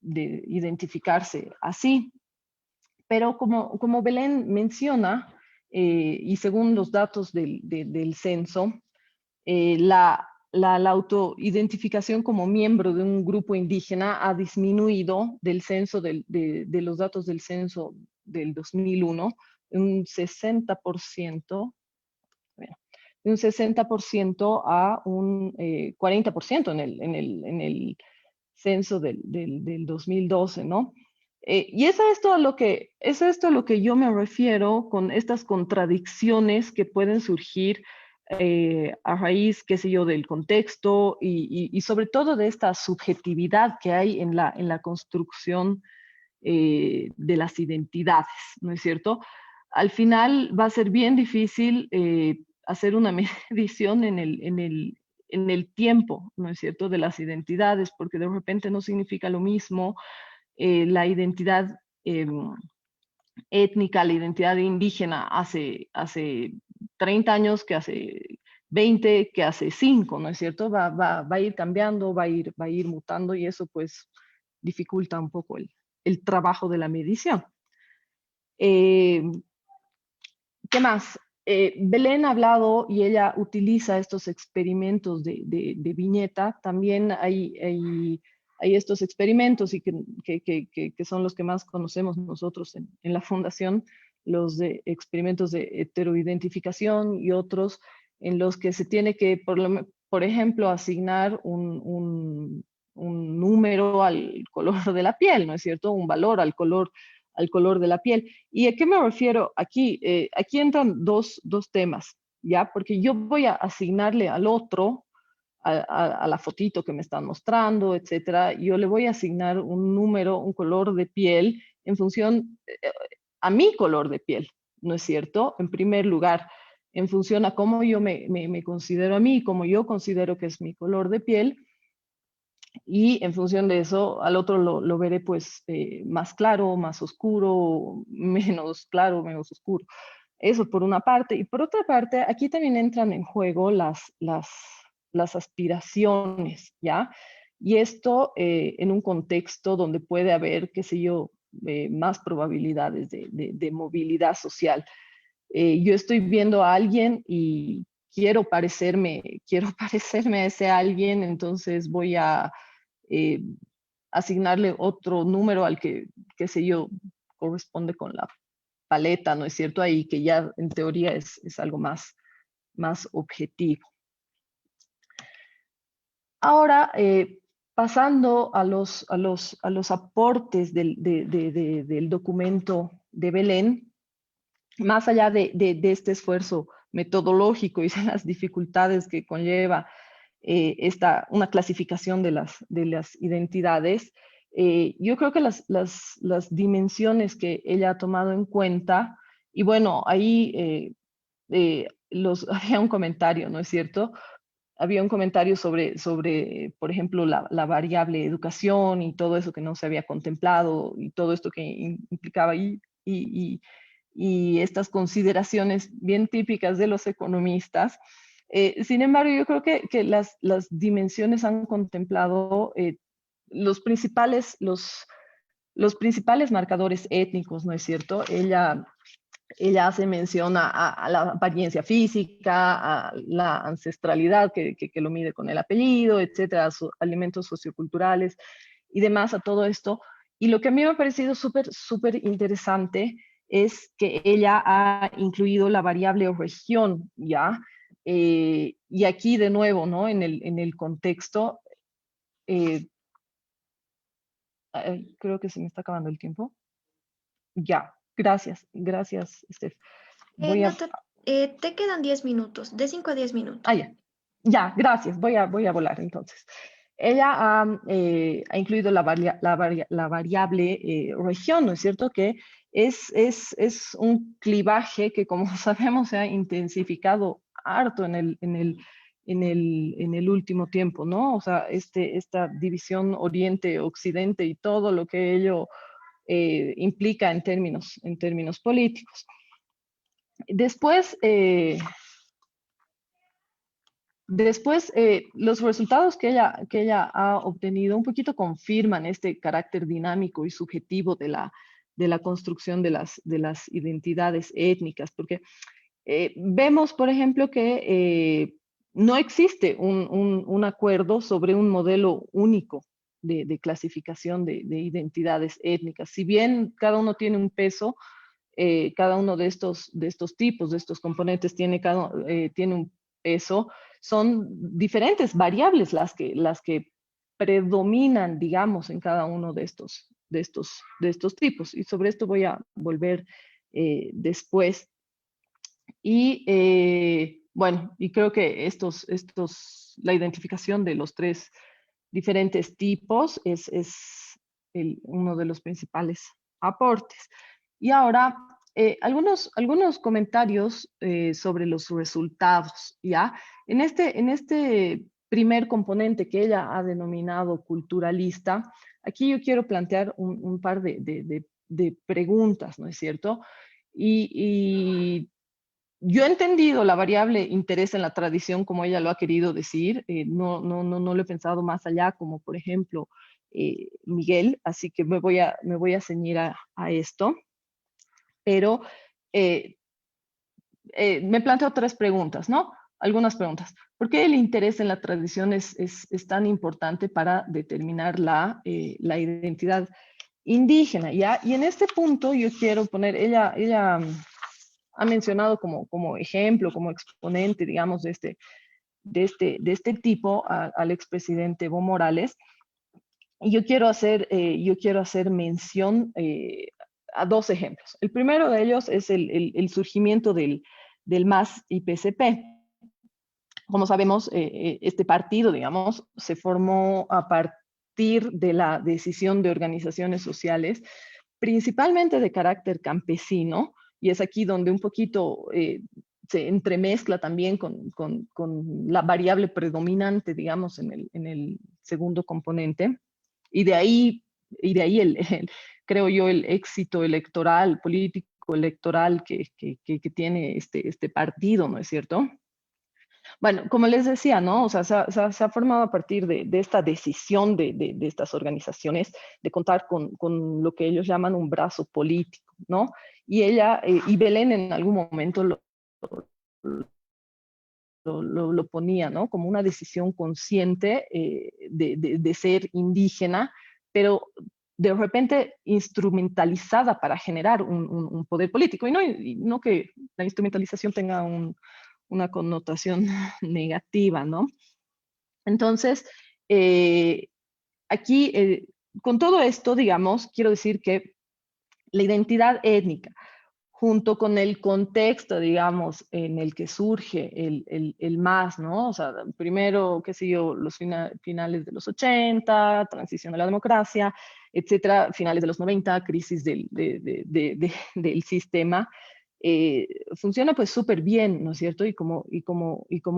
[SPEAKER 5] identificarse así. Pero como Belén menciona, y según los datos del censo, la autoidentificación como miembro de un grupo indígena ha disminuido de los datos del censo del 2001 un 60%, de un 60% a un 40% en el censo del 2012, ¿no? Y es a esto a lo que yo me refiero con estas contradicciones que pueden surgir a raíz, qué sé yo, del contexto y sobre todo de esta subjetividad que hay en la construcción de las identidades, ¿no es cierto? Al final va a ser bien difícil hacer una medición en el tiempo, ¿no es cierto?, de las identidades, porque de repente no significa lo mismo la identidad étnica, la identidad indígena hace 30 años que hace 20, que hace 5, ¿no es cierto? Va a ir cambiando, va a ir mutando y eso pues dificulta un poco el trabajo de la medición. ¿Qué más? Belén ha hablado y ella utiliza estos experimentos de viñeta. También hay estos experimentos y que son los que más conocemos nosotros en la fundación, los de experimentos de heteroidentificación y otros en los que se tiene que, por ejemplo, asignar un número al color de la piel, ¿no es cierto? Un valor al color de la piel. ¿Y a qué me refiero aquí? Aquí entran dos temas, ¿ya? Porque yo voy a asignarle al otro, a la fotito que me están mostrando, etcétera, yo le voy a asignar un número, un color de piel en función a mi color de piel, ¿no es cierto? En primer lugar, en función a cómo yo me considero a mí, cómo yo considero que es mi color de piel, y en función de eso al otro lo veré pues más claro, más oscuro, menos claro, menos oscuro. Eso por una parte. Y por otra parte, aquí también entran en juego las aspiraciones, ¿ya? Y esto en un contexto donde puede haber, qué sé yo, más probabilidades de movilidad social. Yo estoy viendo a alguien y quiero parecerme a ese alguien, entonces voy a asignarle otro número al que, qué sé yo, corresponde con la paleta, ¿no es cierto? Ahí que ya en teoría es algo más objetivo. Ahora, pasando a los aportes del documento de Belén, más allá de este esfuerzo metodológico y de las dificultades que conlleva una clasificación de las identidades, yo creo que las dimensiones que ella ha tomado en cuenta, y bueno, ahí había un comentario, ¿no es cierto? Había un comentario sobre por ejemplo, la variable educación y todo eso que no se había contemplado y todo esto que implicaba y estas consideraciones bien típicas de los economistas. Sin embargo, yo creo que las dimensiones han contemplado los principales los principales marcadores étnicos, ¿no es cierto? Ella hace mención a la apariencia física, a la ancestralidad que lo mide con el apellido, etcétera, a sus alimentos socioculturales y demás, a todo esto. Y lo que a mí me ha parecido súper interesante es que ella ha incluido la variable región, ¿ya? Y aquí de nuevo, ¿no? En el contexto, creo que se me está acabando el tiempo. Ya, gracias, Steph. Voy a...
[SPEAKER 1] Te quedan 10 minutos, de 5 a 10 minutos.
[SPEAKER 5] Ah, ya, gracias, voy a volar entonces. Ella ha incluido la variable región, ¿no es cierto? Que es un clivaje que, como sabemos, se ha intensificado harto en el último tiempo, ¿no? O sea, esta división oriente-occidente y todo lo que ello implica en términos políticos. Después, los resultados que ella ha obtenido un poquito confirman este carácter dinámico y subjetivo de la construcción de las identidades étnicas, porque vemos, por ejemplo, que no existe un acuerdo sobre un modelo único de clasificación de identidades étnicas. Si bien cada uno tiene un peso, cada uno de estos tipos, de estos componentes tiene un peso, son diferentes variables las que predominan, digamos, en cada uno de estos tipos. Y sobre esto voy a volver después. Y bueno, y creo que la identificación de los tres diferentes tipos es uno de los principales aportes. Y ahora, algunos comentarios sobre los resultados, ¿ya? En este primer componente que ella ha denominado culturalista, aquí yo quiero plantear un par de preguntas, ¿no es cierto? Y yo he entendido la variable interés en la tradición como ella lo ha querido decir, no lo he pensado más allá, como por ejemplo Miguel, así que me voy a ceñir a esto. Pero me planteo tres preguntas, ¿no? Algunas preguntas. ¿Por qué el interés en la tradición es tan importante para determinar la identidad indígena? ¿Ya? Y en este punto yo quiero poner, ella ha mencionado como ejemplo, como exponente, digamos, de este tipo al expresidente Evo Morales. Y yo quiero hacer mención a dos ejemplos. El primero de ellos es el surgimiento del MAS y PCP. Como sabemos, este partido, digamos, se formó a partir de la decisión de organizaciones sociales, principalmente de carácter campesino, y es aquí donde un poquito se entremezcla también con la variable predominante, digamos, en el segundo componente, y de ahí creo yo, el éxito electoral, político electoral que tiene este partido, ¿no es cierto? Bueno, como les decía, ¿no? O sea, se ha formado a partir de esta decisión de estas organizaciones de contar con lo que ellos llaman un brazo político, ¿no? Y ella, y Belén en algún momento lo ponía, ¿no? Como una decisión consciente de ser indígena, pero de repente instrumentalizada para generar un poder político. Y no que la instrumentalización tenga una connotación negativa, ¿no? Entonces, aquí, con todo esto, digamos, quiero decir que la identidad étnica, junto con el contexto, digamos, en el que surge el MAS, ¿no? O sea, primero, qué sé yo, los finales de los 80, transición a la democracia, etcétera, finales de los 90, crisis del sistema, funciona pues súper bien, ¿no es cierto? Y como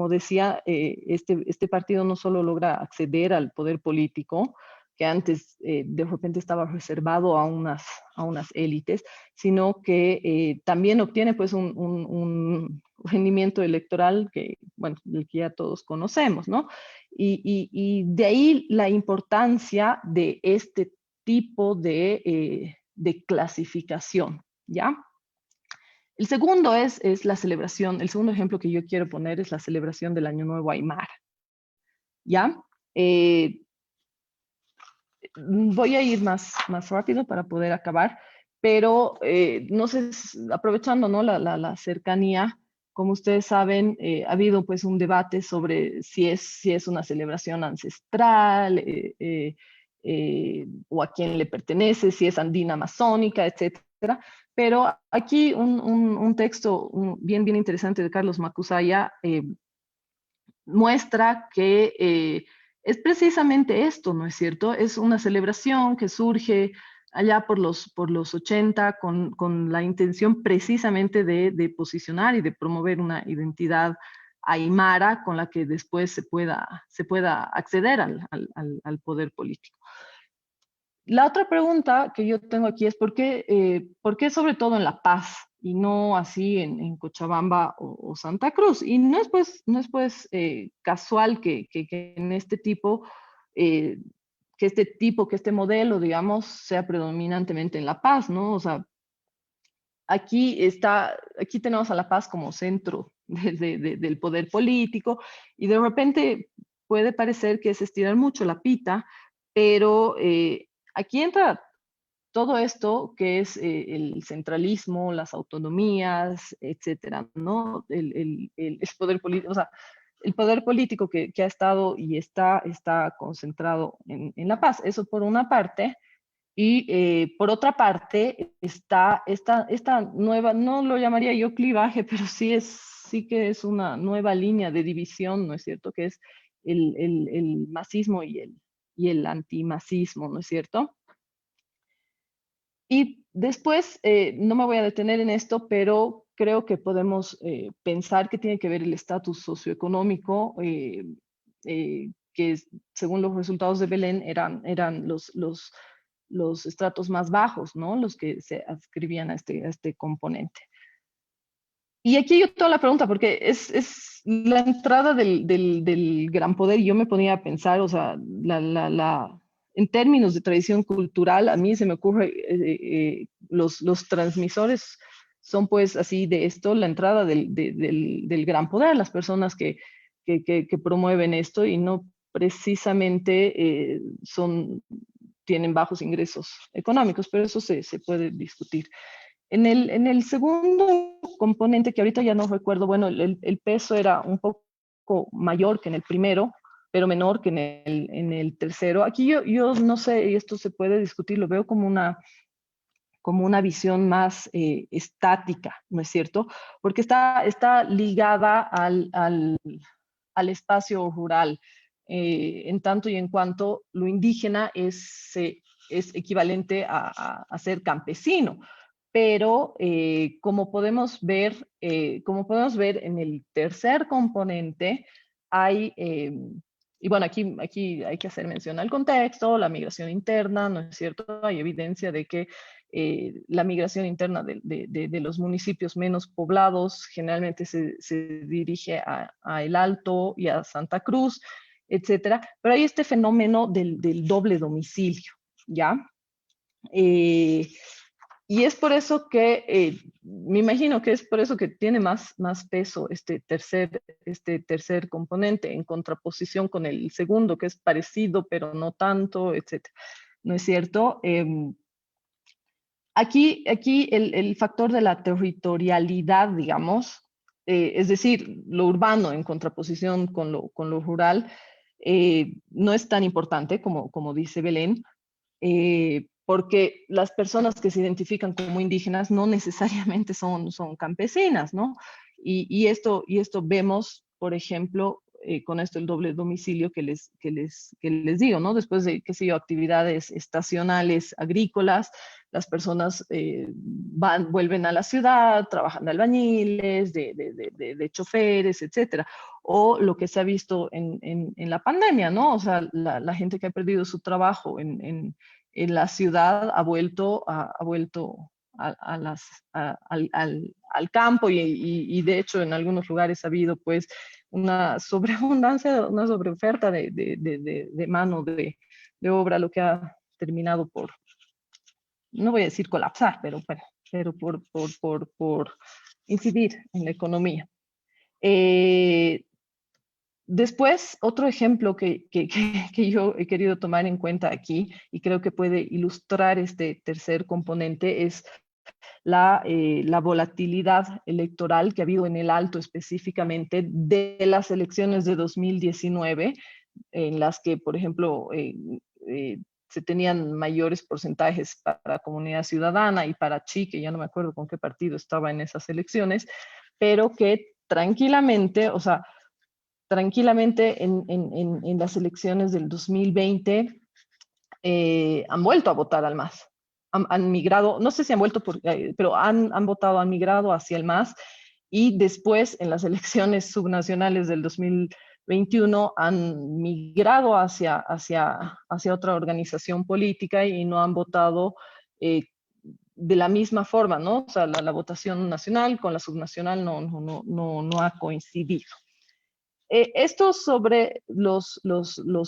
[SPEAKER 5] decía, este partido no solo logra acceder al poder político, que antes de repente estaba reservado a unas élites, sino que también obtiene pues un rendimiento electoral que, bueno, el que ya todos conocemos, ¿no? Y de ahí la importancia de este tipo de clasificación, ¿ya? El segundo es la celebración, el segundo ejemplo que yo quiero poner es la celebración del Año Nuevo Aymara, ¿ya? Voy a ir más rápido para poder acabar, pero no sé, aprovechando, ¿no?, la cercanía, como ustedes saben, ha habido pues un debate sobre si es una celebración ancestral o a quién le pertenece, si es andina amazónica, etcétera. Pero aquí un texto bien interesante de Carlos Macusaya muestra que es precisamente esto, ¿no es cierto? Es una celebración que surge allá por los 80 con la intención precisamente de posicionar y de promover una identidad aymara con la que después se pueda acceder al poder político. La otra pregunta que yo tengo aquí es ¿por qué sobre todo en La Paz y no así en Cochabamba o Santa Cruz? Y no es pues casual que en este tipo, que este modelo, digamos, sea predominantemente en La Paz, ¿no? O sea, aquí tenemos a La Paz como centro del poder político y de repente puede parecer que es estirar mucho la pita, pero aquí entra todo esto que es el centralismo, las autonomías, etcétera, ¿no? El poder político, o sea, el poder político que ha estado y está concentrado en La Paz. Eso por una parte. Y por otra parte está esta nueva, no lo llamaría yo clivaje, pero sí que es una nueva línea de división, ¿no es cierto? Que es el masismo y el antimasismo, ¿no es cierto? Y después, no me voy a detener en esto, pero creo que podemos pensar que tiene que ver el estatus socioeconómico, que según los resultados de Belén eran los estratos más bajos, ¿no? Los que se adscribían a este componente. Y aquí yo tengo la pregunta, porque es la entrada del gran poder, y yo me ponía a pensar, o sea, en términos de tradición cultural, a mí se me ocurre, los transmisores son pues así de esto, la entrada del gran poder, las personas que promueven esto y no precisamente tienen bajos ingresos económicos, pero eso se puede discutir. En el segundo componente, que ahorita ya no recuerdo, bueno, el peso era un poco mayor que en el primero, pero menor que en el tercero. Aquí yo no sé, y esto se puede discutir, lo veo como una visión más estática, ¿no es cierto? Porque está ligada al espacio rural, en tanto y en cuanto lo indígena es equivalente a ser campesino. Pero como podemos ver en el tercer componente, y bueno, aquí hay que hacer mención al contexto, la migración interna, ¿no es cierto? Hay evidencia de que la migración interna de los municipios menos poblados generalmente se dirige a El Alto y a Santa Cruz, etcétera. Pero hay este fenómeno del doble domicilio, ¿ya? Y es por eso que, me imagino que es por eso que tiene más peso este tercer componente, en contraposición con el segundo, que es parecido, pero no tanto, etc. ¿No es cierto? Aquí el factor de la territorialidad, digamos, es decir, lo urbano en contraposición con lo rural, no es tan importante como dice Belén, porque las personas que se identifican como indígenas no necesariamente son campesinas, ¿no? Y esto vemos, por ejemplo, con esto el doble domicilio que les digo, ¿no? Después de, qué sé yo, actividades estacionales agrícolas, las personas vuelven a la ciudad, trabajan de albañiles, de choferes, etcétera. O lo que se ha visto en la pandemia, ¿no? O sea, la gente que ha perdido su trabajo en la ciudad ha vuelto al campo y de hecho en algunos lugares ha habido pues una sobreabundancia, una sobreoferta de mano de obra, lo que ha terminado por, no voy a decir colapsar, pero bueno, pero por incidir en la economía. Después, otro ejemplo que yo he querido tomar en cuenta aquí, y creo que puede ilustrar este tercer componente, es la volatilidad electoral que ha habido en el Alto, específicamente de las elecciones de 2019, en las que, por ejemplo, se tenían mayores porcentajes para Comunidad Ciudadana y para CHI, que ya no me acuerdo con qué partido estaba en esas elecciones, pero que tranquilamente, o sea, tranquilamente en las elecciones del 2020 han vuelto a votar al MAS. Han migrado, no sé si han vuelto, pero han votado, han migrado hacia el MAS, y después en las elecciones subnacionales del 2021 han migrado hacia otra organización política y no han votado de la misma forma, ¿no? O sea, la votación nacional con la subnacional no ha coincidido. Esto sobre los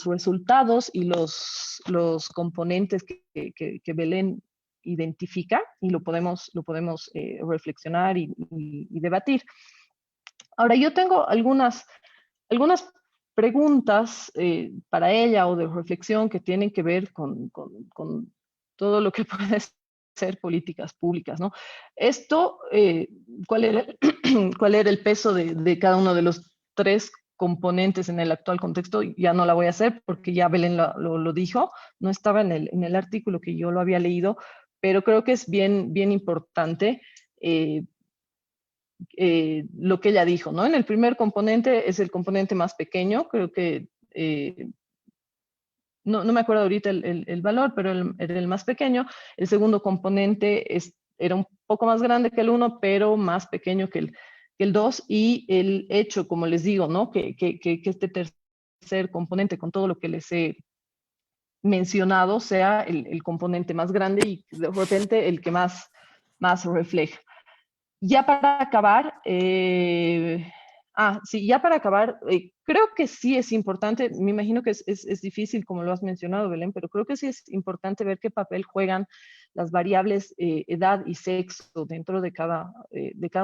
[SPEAKER 5] resultados y los componentes que Belén identifica, y lo podemos reflexionar y debatir. Ahora, yo tengo algunas preguntas para ella o de reflexión que tienen que ver con todo lo que puede ser políticas públicas, ¿no? Esto, ¿cuál era el peso de cada uno de los tres componentes en el actual contexto? Ya no la voy a hacer porque ya Belén lo dijo, no estaba en el artículo que yo lo había leído, pero creo que es bien importante lo que ella dijo, ¿no? En el primer componente es el componente más pequeño, creo que no me acuerdo ahorita el valor, pero era el más pequeño. El segundo componente era un poco más grande que el 1, pero más pequeño que el 2, y el hecho, como les digo, ¿no? Que este tercer componente, con todo lo que les he mencionado, sea el componente más grande y de repente el que más refleja. Ya para acabar, creo que sí es importante, me imagino que es difícil, como lo has mencionado, Belén, pero creo que sí es importante ver qué papel juegan las variables edad y sexo dentro de cada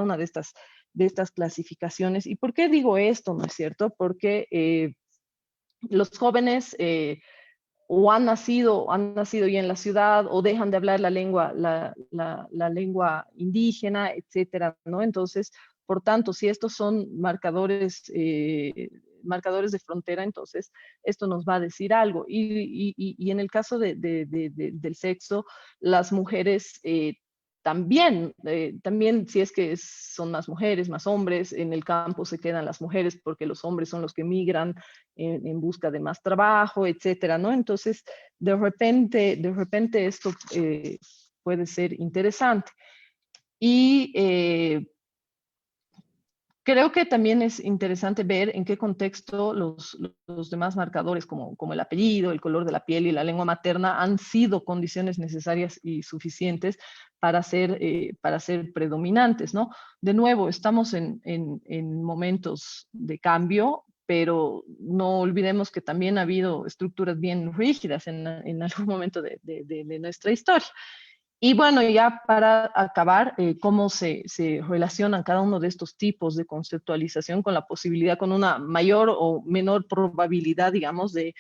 [SPEAKER 5] una de estas clasificaciones. ¿Y por qué digo esto, no es cierto? Porque los jóvenes o han nacido ya en la ciudad, o dejan de hablar la lengua indígena, etcétera, ¿no? Entonces, por tanto, si estos son marcadores de frontera, entonces esto nos va a decir algo. Y en el caso del sexo, las mujeres también, si es que son más mujeres, más hombres, en el campo se quedan las mujeres porque los hombres son los que migran en busca de más trabajo, etcétera, ¿no? Entonces, de repente esto puede ser interesante. Y creo que también es interesante ver en qué contexto los demás marcadores, como el apellido, el color de la piel y la lengua materna, han sido condiciones necesarias y suficientes para ser predominantes, ¿no? De nuevo, estamos en momentos de cambio, pero no olvidemos que también ha habido estructuras bien rígidas en algún momento de nuestra historia. Y bueno, ya para acabar, cómo se relacionan cada uno de estos tipos de conceptualización con la posibilidad, con una mayor o menor probabilidad, digamos, de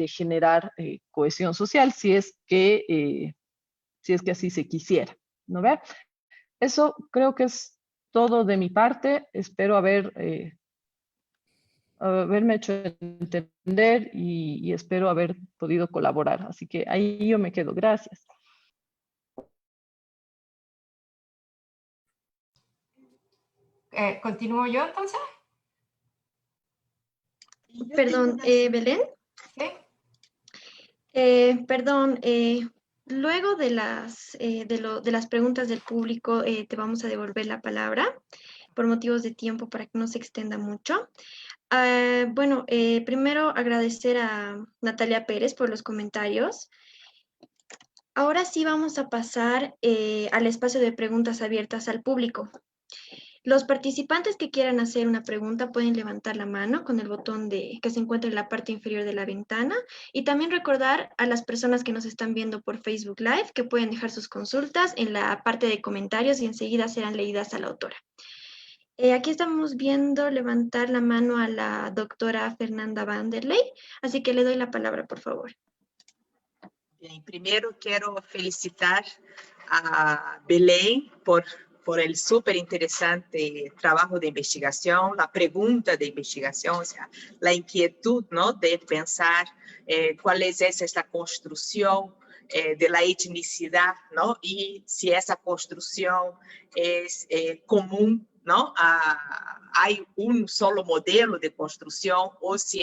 [SPEAKER 5] generar cohesión social, si es que así se quisiera, ¿no ve? Eso creo que es todo de mi parte. Espero haberme hecho entender y espero haber podido colaborar. Así que ahí yo me quedo. Gracias.
[SPEAKER 3] ¿Continúo yo entonces?
[SPEAKER 1] Perdón, Belén.
[SPEAKER 3] ¿Sí?
[SPEAKER 1] Perdón, luego de las preguntas del público te vamos a devolver la palabra por motivos de tiempo para que no se extienda mucho. Bueno, primero agradecer a Natalia Pérez por los comentarios. Ahora sí vamos a pasar al espacio de preguntas abiertas al público. Los participantes que quieran hacer una pregunta pueden levantar la mano con el botón que se encuentra en la parte inferior de la ventana, y también recordar a las personas que nos están viendo por Facebook Live que pueden dejar sus consultas en la parte de comentarios y enseguida serán leídas a la autora. Aquí estamos viendo levantar la mano a la doctora Fernanda Vanderley, así que le doy la palabra, por favor.
[SPEAKER 6] Bien, primero quiero felicitar a Belén por el súper interesante trabajo de investigación, la pregunta de investigación, o sea, la inquietud, ¿no?, de pensar cuál es esa construcción de la etnicidad, ¿no?, y si esa construcción es común, ¿no? Hay un solo modelo de construcción o si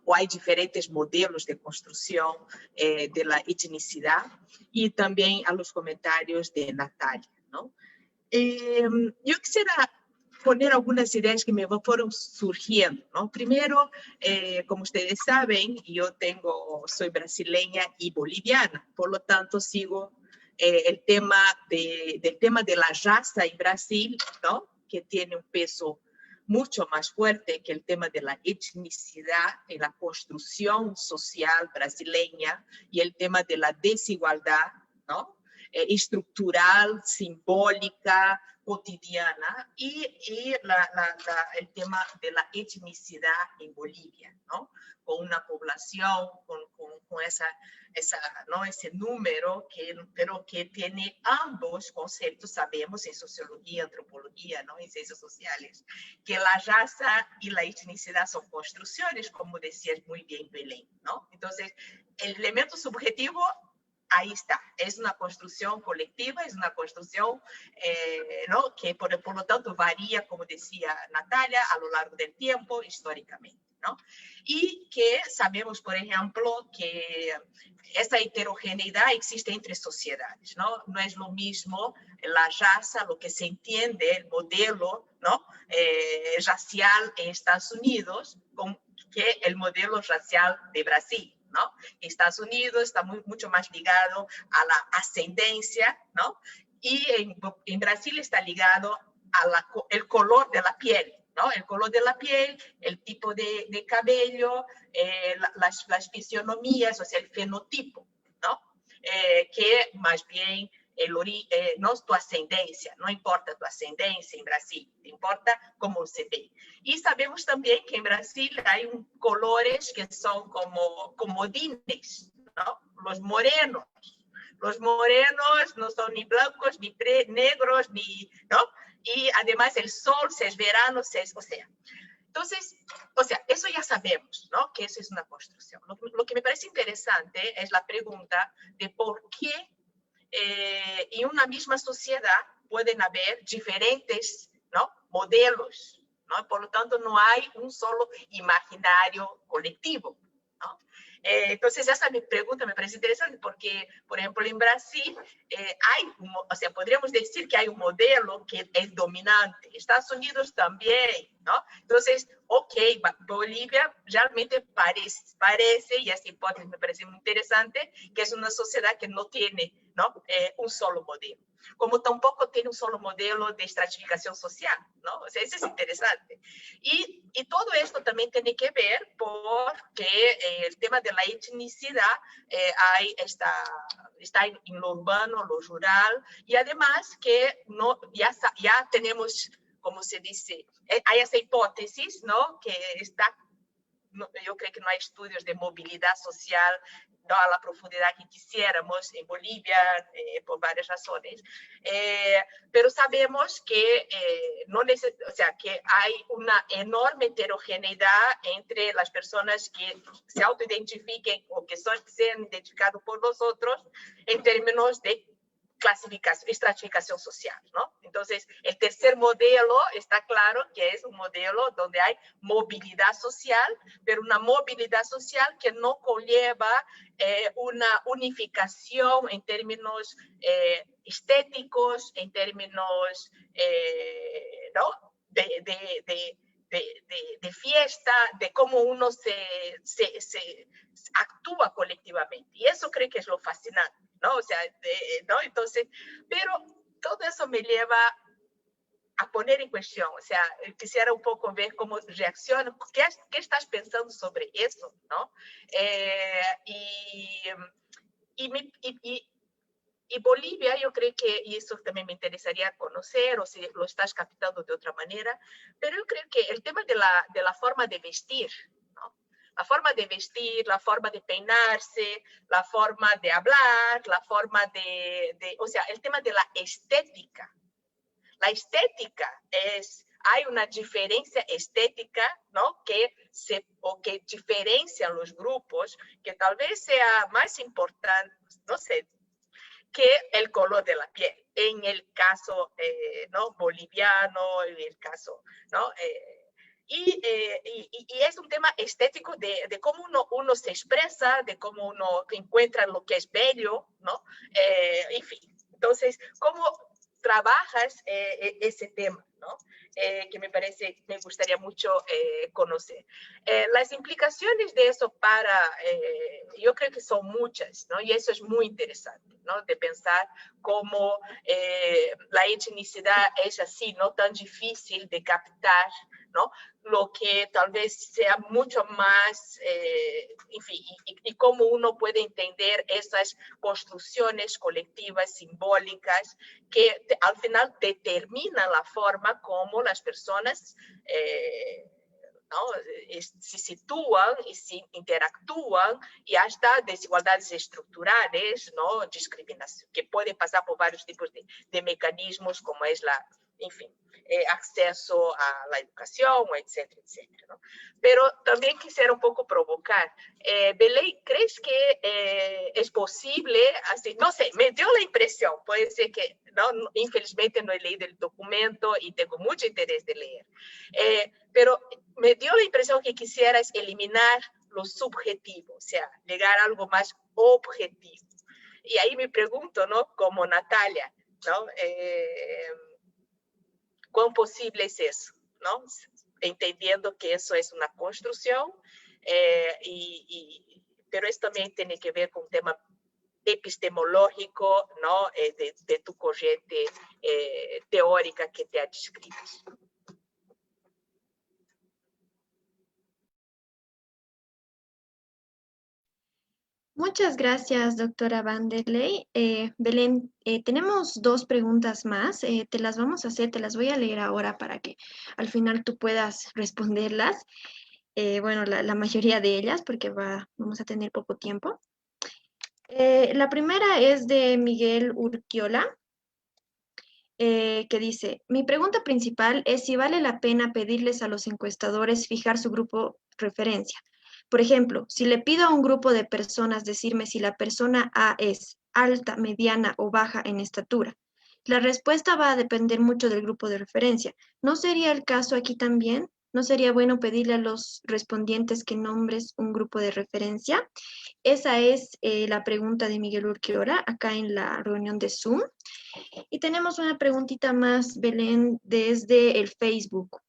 [SPEAKER 6] o hay diferentes modelos de construcción de la etnicidad, y también a los comentarios de Natalia, ¿no? Yo quisiera poner algunas ideas que me fueron surgiendo, ¿no? Primero, como ustedes saben, soy brasileña y boliviana, por lo tanto sigo el tema de la raza en Brasil, ¿no?, que tiene un peso mucho más fuerte que el tema de la etnicidad en la construcción social brasileña, y el tema de la desigualdad, ¿no?, estructural, simbólica, cotidiana, y el tema de la etnicidad en Bolivia, ¿no?, con una población, con ¿no?, ese número, pero que tiene ambos conceptos, sabemos en sociología, antropología, ¿no?, en ciencias sociales, que la raza y la etnicidad son construcciones, como decías muy bien, Belén, ¿no? Entonces, el elemento subjetivo, ahí está, es una construcción colectiva, es una construcción ¿no?, que por lo tanto varía, como decía Natalia, a lo largo del tiempo, históricamente, ¿no? Y que sabemos, por ejemplo, que esta heterogeneidad existe entre sociedades, ¿no? No es lo mismo la raza, lo que se entiende, el modelo, ¿no?, racial en Estados Unidos, que el modelo racial de Brasil, ¿no? Estados Unidos está mucho más ligado a la ascendencia, ¿no? Y en Brasil está ligado el color de la piel, ¿no? El color de la piel, el tipo de cabello, las fisionomías, o sea, el fenotipo, ¿no? Que más bien no tu ascendencia, no importa tu ascendencia en Brasil, importa cómo se ve. Y sabemos también que en Brasil hay colores que son como comodines, ¿no? Los morenos no son ni blancos, ni negros, ¿no? Y además el sol, si es verano, o sea. Entonces, o sea, eso ya sabemos, ¿no?, que eso es una construcción. Lo que me parece interesante es la pregunta de por qué en una misma sociedad pueden haber diferentes, ¿no?, modelos, ¿no? Por lo tanto, no hay un solo imaginario colectivo, ¿no? Entonces, esa pregunta me parece interesante porque, por ejemplo, en Brasil o sea, podríamos decir que hay un modelo que es dominante. Estados Unidos también, ¿no? Entonces, ok, Bolivia realmente parece, y esta hipótesis me parece muy interesante, que es una sociedad que no tiene, ¿no?, un solo modelo. Como tampoco tiene un solo modelo de estratificación social, ¿no? O sea, eso es interesante. Y todo esto también tiene que ver porque el tema de la etnicidad está en lo urbano, lo rural, y además que ya tenemos, como se dice, hay esa hipótesis, ¿no?, que yo creo que no hay estudios de movilidad social, no a la profundidad que quisiéramos en Bolivia, por varias razones, pero sabemos que, o sea, que hay una enorme heterogeneidad entre las personas que se autoidentifiquen o que sean identificados por nosotros en términos de clasificación, estratificación social, ¿no? Entonces, el tercer modelo está claro que es un modelo donde hay movilidad social, pero una movilidad social que no conlleva una unificación en términos estéticos, en términos, ¿no?, de fiesta, de cómo uno se actúa colectivamente. Y eso creo que es lo fascinante, ¿no? O sea, ¿no? Entonces, pero todo eso me lleva a poner en cuestión. O sea, quisiera un poco ver cómo reacciona, qué estás pensando sobre eso, ¿no? Y Bolivia, yo creo que, y eso también me interesaría conocer, o si lo estás captando de otra manera, pero yo creo que el tema de la forma de vestir, ¿no? La forma de vestir, la forma de peinarse, la forma de hablar, la forma o sea, el tema de la estética. La estética hay una diferencia estética, ¿no? que diferencia los grupos, que tal vez sea más importante, no sé, que el color de la piel, en el caso ¿no? boliviano, en el caso, ¿no? Y es un tema estético de cómo uno se expresa, de cómo uno encuentra lo que es bello, ¿no? En fin, entonces, ¿cómo trabajas ese tema, ¿no? Que me gustaría mucho conocer. Las implicaciones de eso yo creo que son muchas, ¿no? Y eso es muy interesante, ¿no? De pensar cómo la etnicidad es así, no tan difícil de captar, ¿no? Lo que tal vez sea mucho más, en fin, y cómo uno puede entender esas construcciones colectivas, simbólicas, que al final determinan la forma como las personas ¿no? se sitúan y se interactúan, y hasta desigualdades estructurales, ¿no? Discriminación, que puede pasar por varios tipos de mecanismos, como es en fin, acceso a la educación, etcétera, etcétera, ¿no? Pero también quisiera un poco provocar. Belén, ¿crees que es posible, así, no sé, me dio la impresión, puede ser que, ¿no? Infelizmente no he leído el documento y tengo mucho interés de leer, pero me dio la impresión que quisieras eliminar lo subjetivo, o sea, llegar a algo más objetivo. Y ahí me pregunto, ¿no? Como Natalia, ¿no? ¿Cuán posible es eso, ¿no? Entendiendo que eso es una construcción, pero esto también tiene que ver con un tema epistemológico, ¿no? De tu corriente teórica que te ha descrito.
[SPEAKER 1] Muchas gracias, doctora Vanderlei. Belén, tenemos dos preguntas más. Te las vamos a hacer, te las voy a leer ahora para que al final tú puedas responderlas. Bueno, la mayoría de ellas, porque vamos a tener poco tiempo. La primera es de Miguel Urquiola, que dice, mi pregunta principal es si vale la pena pedirles a los encuestadores fijar su grupo referencia. Por ejemplo, si le pido a un grupo de personas decirme si la persona A es alta, mediana o baja en estatura, la respuesta va a depender mucho del grupo de referencia. ¿No sería el caso aquí también? ¿No sería bueno pedirle a los respondientes que nombres un grupo de referencia? Esa es la pregunta de Miguel Urquiola acá en la reunión de Zoom. Y tenemos una preguntita más, Belén, desde el Facebook.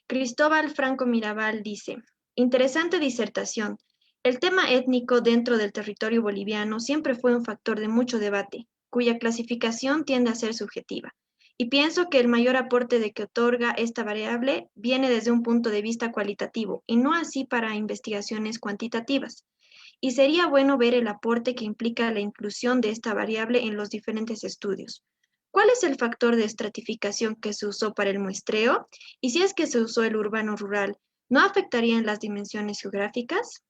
[SPEAKER 1] Cristóbal Franco Mirabal dice, interesante disertación. El tema étnico dentro del territorio boliviano siempre fue un factor de mucho debate, cuya clasificación tiende a ser subjetiva. Y pienso que el mayor aporte de que otorga esta variable viene desde un punto de vista cualitativo y no así para investigaciones cuantitativas. Y sería bueno ver el aporte que implica la inclusión de esta variable en los diferentes estudios. ¿Cuál es el factor de estratificación que se usó para el muestreo? Y si es que se usó el urbano-rural, ¿no afectaría en las dimensiones geográficas?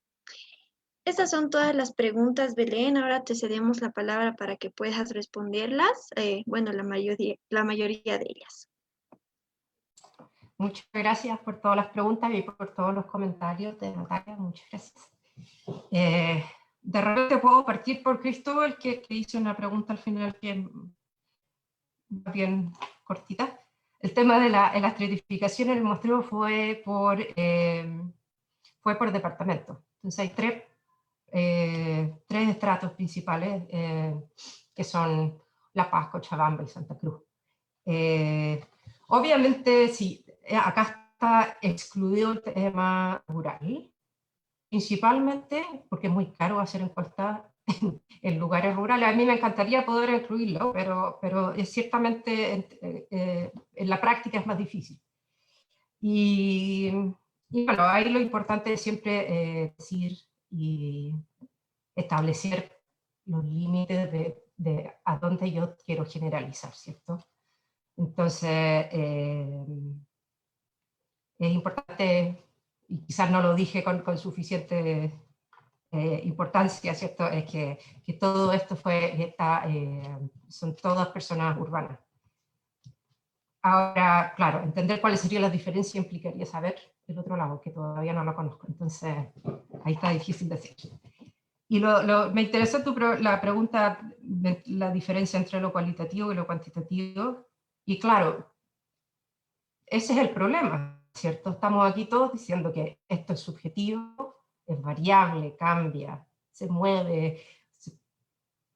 [SPEAKER 1] Esas son todas las preguntas, Belén. Ahora te cedemos la palabra para que puedas responderlas. Bueno, la mayoría de ellas.
[SPEAKER 3] Muchas gracias por todas las preguntas y por todos los comentarios de Natalia. Muchas gracias. De repente puedo partir por Cristóbal, que hizo una pregunta al final bien cortita. El tema de la estratificación en el muestreo fue por departamento. Entonces hay tres estratos principales que son La Paz, Cochabamba y Santa Cruz. Obviamente, sí, acá está excluido el tema rural, principalmente porque es muy caro hacer encuestas en lugares rurales. A mí me encantaría poder incluirlo, pero ciertamente en la práctica es más difícil. Y bueno, ahí lo importante es siempre decir y establecer los límites de a dónde yo quiero generalizar, ¿cierto? Entonces, es importante, y quizás no lo dije con suficiente importancia, ¿cierto? Es que todo esto son todas personas urbanas. Ahora, claro, entender cuáles serían las diferencias implicaría saber el otro lado, que todavía no lo conozco, entonces ahí está difícil decir. Y me interesó la pregunta de la diferencia entre lo cualitativo y lo cuantitativo, y claro, ese es el problema, ¿cierto? Estamos aquí todos diciendo que esto es subjetivo, es variable, cambia, se mueve,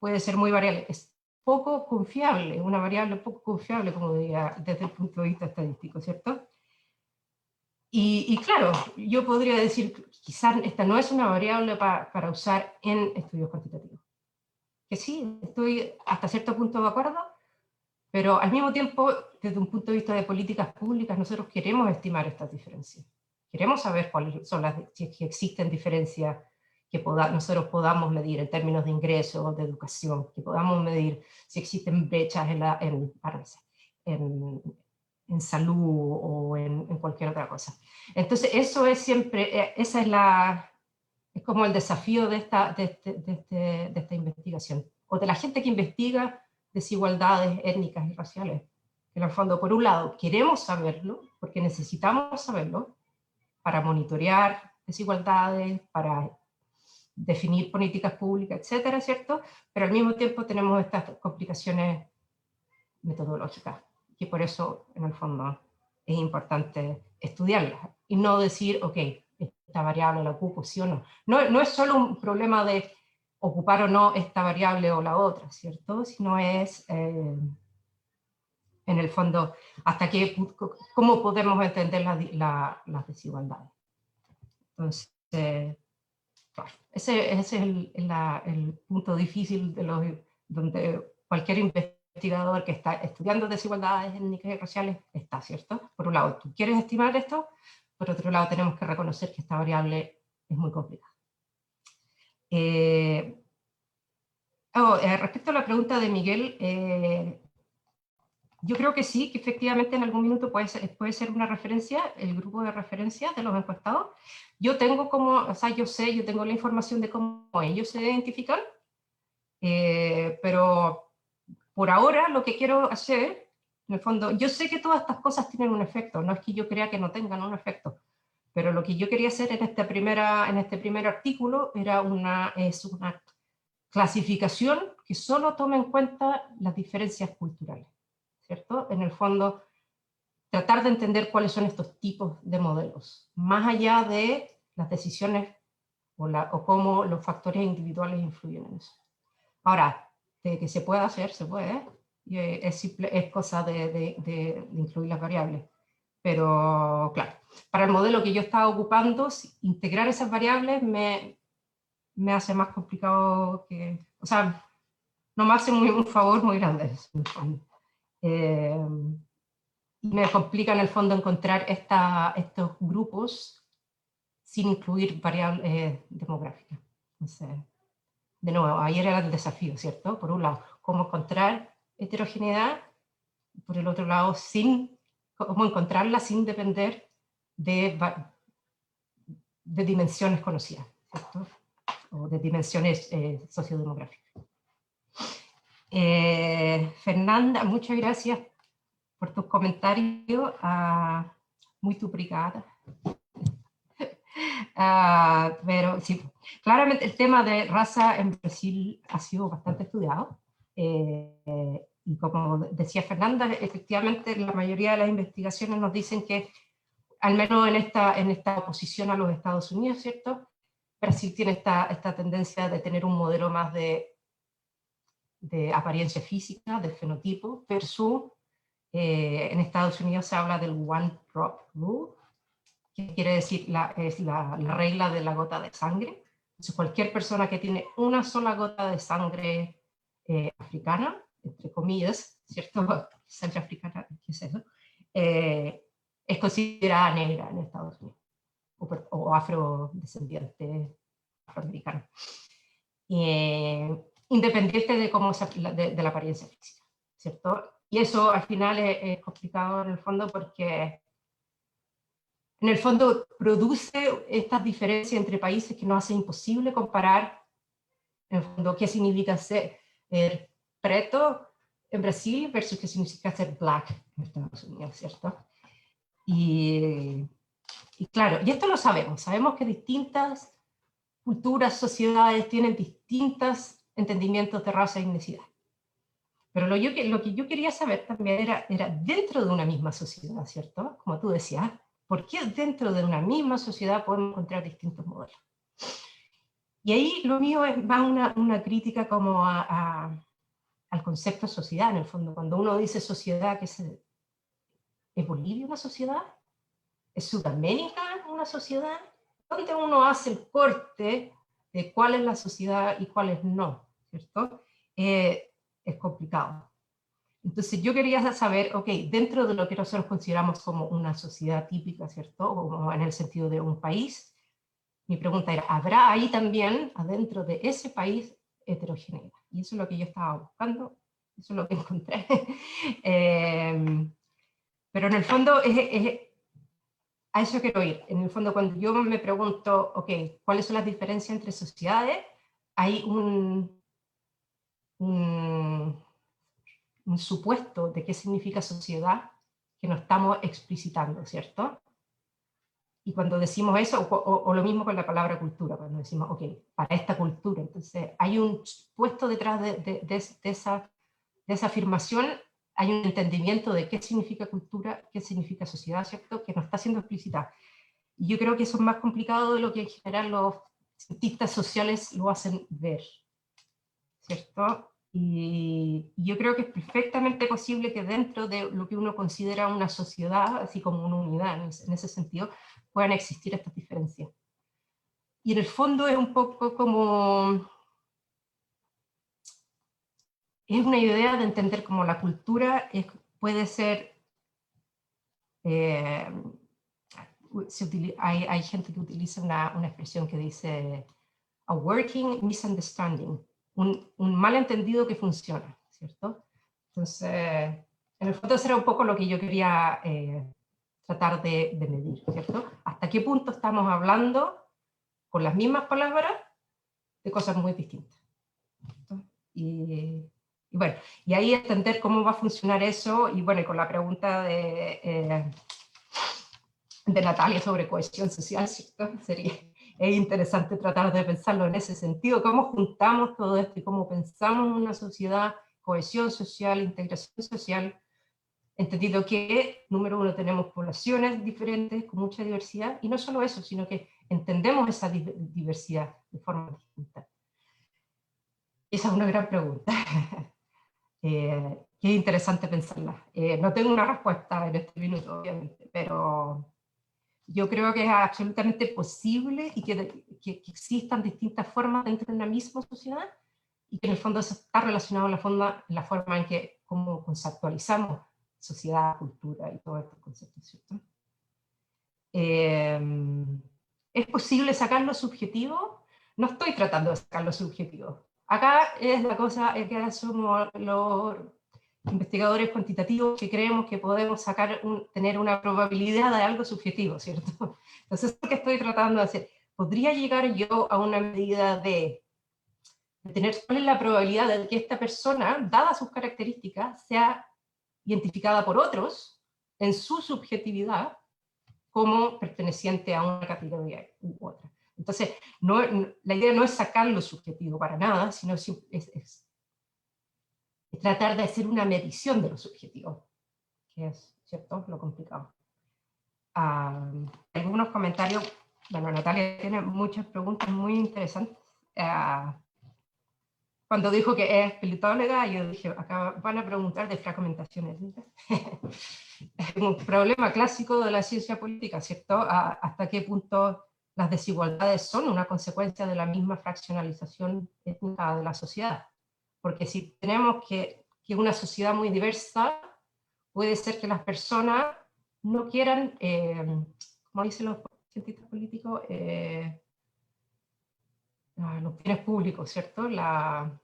[SPEAKER 3] puede ser muy variable, es poco confiable, una variable poco confiable, como diría, desde el punto de vista estadístico, ¿cierto? Y claro, yo podría decir, quizás esta no es una variable para usar en estudios cuantitativos. Que sí, estoy hasta cierto punto de acuerdo, pero al mismo tiempo, desde un punto de vista de políticas públicas, nosotros queremos estimar estas diferencias. Queremos saber cuáles son si existen diferencias que nosotros podamos medir en términos de ingresos, de educación, que podamos medir si existen brechas en salud o en cualquier otra cosa. Entonces, eso es siempre, es como el desafío de esta investigación, o de la gente que investiga desigualdades étnicas y raciales. En el fondo, por un lado, queremos saberlo, porque necesitamos saberlo, para monitorear desigualdades, para definir políticas públicas, etcétera, ¿cierto? Pero al mismo tiempo tenemos estas complicaciones metodológicas, y por eso, en el fondo, es importante estudiarlas, y no decir, ok, esta variable la ocupo, sí o no. No es solo un problema de ocupar o no esta variable o la otra, ¿cierto? Sino es, en el fondo, cómo podemos entender las desigualdades. Entonces, claro, ese es el punto difícil donde cualquier investigador que está estudiando desigualdades étnicas y raciales está, ¿cierto? Por un lado, tú quieres estimar esto, por otro lado, tenemos que reconocer que esta variable es muy complicada. Respecto a la pregunta de Miguel, yo creo que sí, que efectivamente en algún minuto puede ser una referencia, el grupo de referencia de los encuestados. Yo tengo yo tengo la información de cómo ellos se identifican, pero por ahora lo que quiero hacer, en el fondo, yo sé que todas estas cosas tienen un efecto, no es que yo crea que no tengan un efecto, pero lo que yo quería hacer en este primer artículo es una clasificación que solo tome en cuenta las diferencias culturales, ¿cierto? En el fondo, tratar de entender cuáles son estos tipos de modelos, más allá de las decisiones o cómo los factores individuales influyen en eso. Ahora, de que se puede hacer, se puede, es cosa de incluir las variables. Pero, claro, para el modelo que yo estaba ocupando, integrar esas variables me hace más complicado o sea, no me hace un favor muy grande. Y me complica en el fondo encontrar estos grupos sin incluir variables demográficas. Entonces, de nuevo, ahí era el desafío, ¿cierto? Por un lado, cómo encontrar heterogeneidad, por el otro lado, cómo encontrarla sin depender de dimensiones conocidas, ¿cierto? O de dimensiones sociodemográficas. Fernanda, muchas gracias por tus comentarios, muy obrigada. Pero sí, claramente el tema de raza en Brasil ha sido bastante estudiado, y como decía Fernanda, efectivamente la mayoría de las investigaciones nos dicen que, al menos en esta oposición a los Estados Unidos, ¿cierto? Brasil tiene esta tendencia de tener un modelo más de apariencia física, del fenotipo, versus en Estados Unidos se habla del One Drop Rule, que quiere decir es la regla de la gota de sangre, Entonces, cualquier persona que tiene una sola gota de sangre africana, entre comillas, ¿cierto? Sangre africana, ¿qué es eso? Es considerada negra en Estados Unidos, o afrodescendiente afroamericano. Independiente de cómo de la apariencia física, ¿cierto? Y eso al final es complicado en el fondo porque en el fondo produce estas diferencias entre países que nos hace imposible comparar en el fondo qué significa ser preto en Brasil versus qué significa ser black en Estados Unidos, ¿cierto? Y claro, y esto lo sabemos que distintas culturas, sociedades tienen distintos entendimientos de raza y etnicidad. Pero lo que yo quería saber también era dentro de una misma sociedad, ¿cierto? Como tú decías, ¿por qué dentro de una misma sociedad podemos encontrar distintos modelos? Y ahí lo mío es más una crítica como al concepto sociedad, en el fondo. Cuando uno dice sociedad, ¿es Bolivia una sociedad? ¿Es Sudamérica una sociedad? ¿Dónde uno hace el corte de cuál es la sociedad y cuál es no? ¿Cierto? Es complicado. Entonces yo quería saber, ok, dentro de lo que nosotros consideramos como una sociedad típica, ¿cierto? O en el sentido de un país, mi pregunta era, ¿habrá ahí también, adentro de ese país, heterogeneidad? Y eso es lo que yo estaba buscando, eso es lo que encontré. Pero en el fondo, a eso quiero ir. En el fondo, cuando yo me pregunto, ok, ¿cuáles son las diferencias entre sociedades? Hay un supuesto de qué significa sociedad que no estamos explicitando, ¿cierto? Y cuando decimos eso, o lo mismo con la palabra cultura, cuando decimos, ok, para esta cultura, entonces hay un supuesto detrás de esa afirmación, hay un entendimiento de qué significa cultura, qué significa sociedad, ¿cierto? Que no está siendo explícita. Y yo creo que eso es más complicado de lo que en general los cientistas sociales lo hacen ver, ¿cierto? Y yo creo que es perfectamente posible que dentro de lo que uno considera una sociedad, así como una unidad en ese sentido, puedan existir estas diferencias. Y en el fondo es un poco como... es una idea de entender cómo la cultura puede ser... hay gente que utiliza una expresión que dice a working misunderstanding, un malentendido que funciona, ¿cierto? Entonces, en el fondo eso era un poco lo que yo quería tratar de medir, ¿cierto? ¿Hasta qué punto estamos hablando con las mismas palabras de cosas muy distintas? Y bueno, y ahí entender cómo va a funcionar eso, y bueno, y con la pregunta de Natalia sobre cohesión social, ¿cierto? Es interesante tratar de pensarlo en ese sentido, cómo juntamos todo esto y cómo pensamos una sociedad, cohesión social, integración social, entendiendo que, número uno, tenemos poblaciones diferentes con mucha diversidad, y no solo eso, sino que entendemos esa diversidad de forma distinta. Esa es una gran pregunta. Que es interesante pensarla. No tengo una respuesta en este minuto, obviamente, pero yo creo que es absolutamente posible y que existan distintas formas dentro de una misma sociedad y que en el fondo eso está relacionado a la forma en que cómo conceptualizamos sociedad, cultura y todos estos conceptos, ¿cierto? ¿Es posible sacar lo subjetivo? No estoy tratando de sacar lo subjetivo. Acá es la cosa, es que somos los investigadores cuantitativos que creemos que podemos tener una probabilidad de algo subjetivo, ¿cierto? Entonces, es lo que estoy tratando de hacer. ¿Podría llegar yo a una medida de tener cuál es la probabilidad de que esta persona, dadas sus características, sea identificada por otros en su subjetividad como perteneciente a una categoría u otra? Entonces, la idea no es sacar lo subjetivo para nada, sino es tratar de hacer una medición de lo subjetivo, que es, ¿cierto?, lo complicado. Algunos comentarios. Bueno, Natalia tiene muchas preguntas muy interesantes. Cuando dijo que es espiritóloga, yo dije, acá van a preguntar de fragmentaciones. Es un problema clásico de la ciencia política, ¿cierto? ¿Hasta qué punto las desigualdades son una consecuencia de la misma fraccionalización étnica de la sociedad. Porque si tenemos que una sociedad muy diversa, puede ser que las personas no quieran, como dicen los cientistas políticos, los bienes públicos, ¿cierto? Va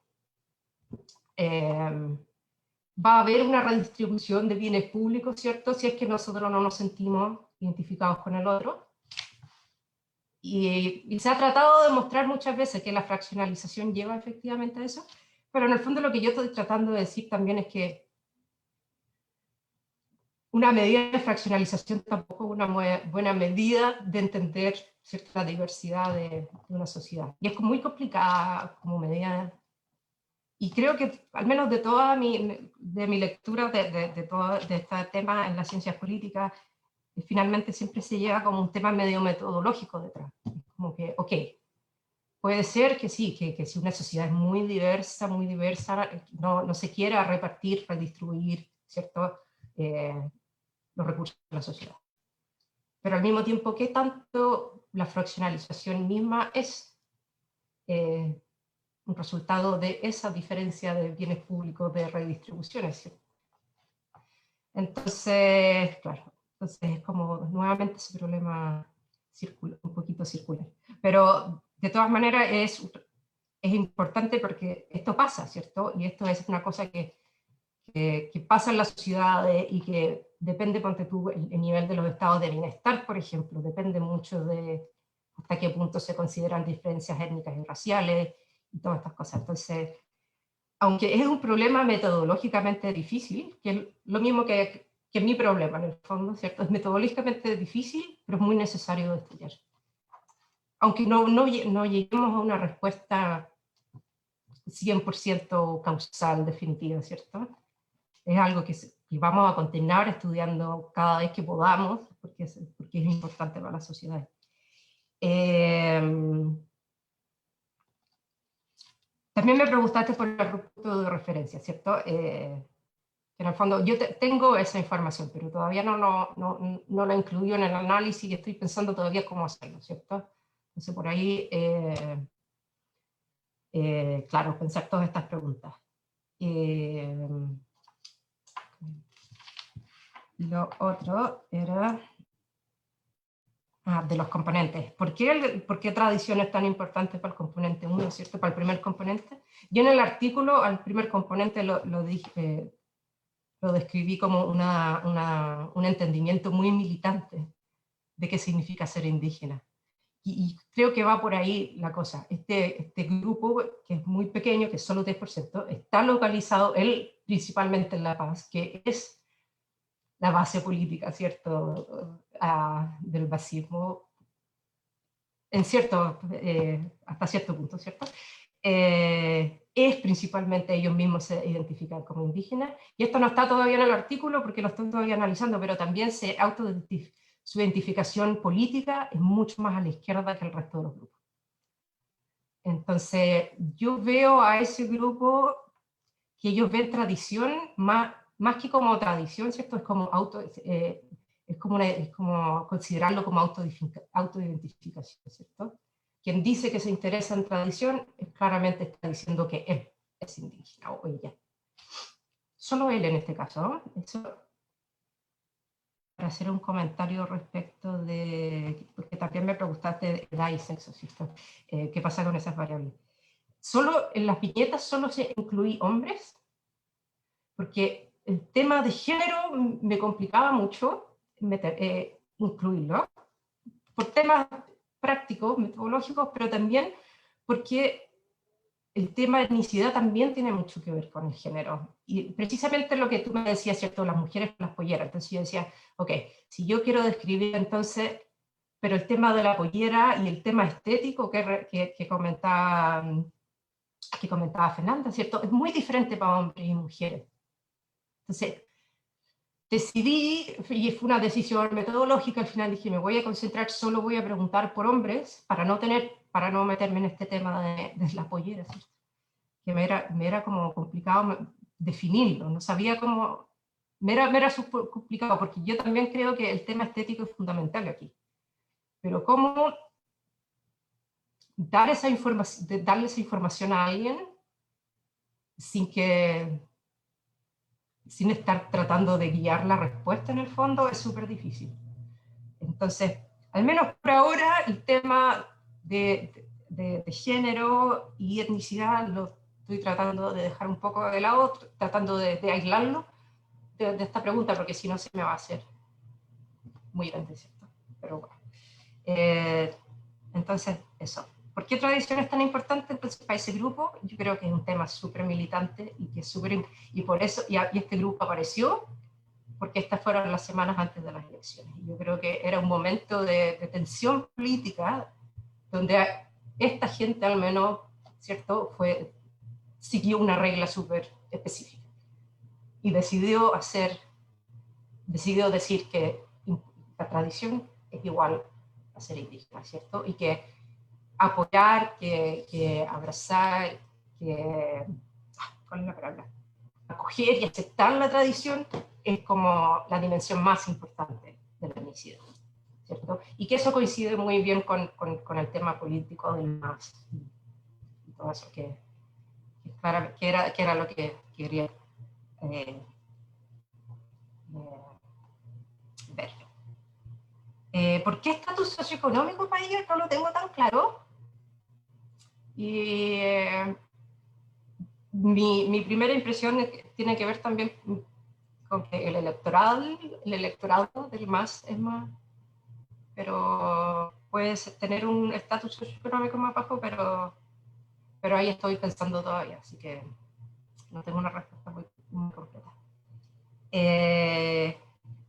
[SPEAKER 3] a haber una redistribución de bienes públicos, ¿cierto? Si es que nosotros no nos sentimos identificados con el otro. Y se ha tratado de mostrar muchas veces que la fraccionalización lleva efectivamente a eso, pero en el fondo lo que yo estoy tratando de decir también es que una medida de fraccionalización tampoco es una buena medida de entender cierta diversidad de una sociedad. Y es muy complicada como medida. Y creo que, al menos de toda mi lectura de todo este tema en las ciencias políticas, finalmente siempre se llega como un tema medio metodológico detrás. Como que, ok, puede ser que sí, que si una sociedad es muy diversa, no se quiera repartir, redistribuir, ¿cierto? Los recursos de la sociedad. Pero al mismo tiempo, ¿qué tanto la fraccionalización misma es un resultado de esa diferencia de bienes públicos, de redistribuciones, ¿sí? Entonces, claro, es como nuevamente ese problema un poquito circular. Pero de todas maneras es importante porque esto pasa, ¿cierto? Y esto es una cosa que pasa en las sociedades y que depende, ponte tú, el nivel de los estados de bienestar, por ejemplo, depende mucho de hasta qué punto se consideran diferencias étnicas y raciales y todas estas cosas. Entonces, aunque es un problema metodológicamente difícil, que es lo mismo que mi problema en el fondo, ¿cierto? Es metodológicamente difícil, pero es muy necesario de estudiar. Aunque no lleguemos a una respuesta 100% causal, definitiva, ¿cierto? Es algo que vamos a continuar estudiando cada vez que podamos, porque es importante para la sociedad. También me preguntaste por el punto de referencia, ¿cierto? En el fondo yo tengo esa información, pero todavía no la incluyo en el análisis y estoy pensando todavía cómo hacerlo, ¿cierto? Entonces por ahí, claro, pensar todas estas preguntas. Lo otro era de los componentes. ¿Por qué tradición es tan importante para el componente 1, ¿cierto? Para el primer componente. Yo en el artículo al primer componente lo describí como un entendimiento muy militante de qué significa ser indígena. Y creo que va por ahí la cosa. Este grupo, que es muy pequeño, que es solo 10%, está localizado principalmente en La Paz, que es la base política, ¿cierto?, del fascismo, hasta cierto punto, ¿cierto? Es principalmente ellos mismos se identifican como indígenas, y esto no está todavía en el artículo porque lo estoy todavía analizando, pero también su identificación política es mucho más a la izquierda que el resto de los grupos. Entonces, yo veo a ese grupo que ellos ven tradición más que como tradición, ¿cierto? Es como como considerarlo como autoidentificación, ¿cierto? Quien dice que se interesa en tradición, claramente está diciendo que él es indígena o ella. Solo él en este caso, ¿no? Eso para hacer un comentario respecto de, porque también me preguntaste de edad y sexo, ¿cierto? ¿Qué pasa con esas variables? Solo en las viñetas solo se incluí hombres, porque el tema de género me complicaba mucho incluirlo, por temas prácticos, metodológicos, pero también porque el tema de etnicidad también tiene mucho que ver con el género. Y precisamente lo que tú me decías, ¿cierto? Las mujeres con las polleras. Entonces yo decía, ok, si yo quiero describir entonces, pero el tema de la pollera y el tema estético que comentaba Fernanda, ¿cierto? Es muy diferente para hombres y mujeres. Entonces, decidí, y fue una decisión metodológica, al final dije, me voy a concentrar, solo voy a preguntar por hombres, para no meterme en este tema de la pollera, ¿cierto? Que me era como complicado definirlo, no sabía cómo, me era complicado, porque yo también creo que el tema estético es fundamental aquí. Pero cómo darle esa información a alguien sin estar tratando de guiar la respuesta en el fondo es súper difícil. Entonces, al menos por ahora, el tema de género y etnicidad lo estoy tratando de dejar un poco de lado, tratando de aislarlo de esta pregunta, porque si no se me va a hacer muy grande, ¿cierto? Pero bueno. Entonces, eso. ¿Por qué tradición es tan importante entonces para ese grupo? Yo creo que es un tema súper militante y que es súper... Y por eso, y este grupo apareció porque estas fueron las semanas antes de las elecciones. Y yo creo que era un momento de tensión política donde esta gente al menos, ¿cierto?, siguió una regla súper específica y decidió decir que la tradición es igual a ser indígena, ¿cierto? Y que apoyar, que abrazar, ¿cuál es la palabra? Acoger y aceptar la tradición es como la dimensión más importante de la etnicidad, ¿cierto? Y que eso coincide muy bien con el tema político del MAS y todo eso que era lo que quería ver. ¿Por qué estatus socioeconómico para ellos? No lo tengo tan claro. Y mi primera impresión tiene que ver también con que el electorado del MAS es más, pero puedes tener un estatus socioeconómico más bajo, pero ahí estoy pensando todavía, así que no tengo una respuesta muy completa.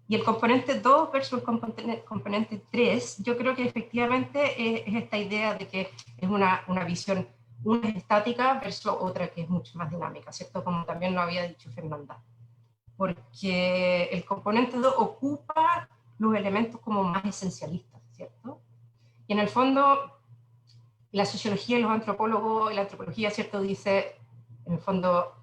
[SPEAKER 3] Y el componente 2 versus el componente 3, yo creo que efectivamente es esta idea de que es una visión, una es estática versus otra que es mucho más dinámica, ¿cierto? Como también lo había dicho Fernanda. Porque el componente 2 ocupa los elementos como más esencialistas, ¿cierto? Y en el fondo, la sociología y los antropólogos, la antropología, ¿cierto?, dice, en el fondo,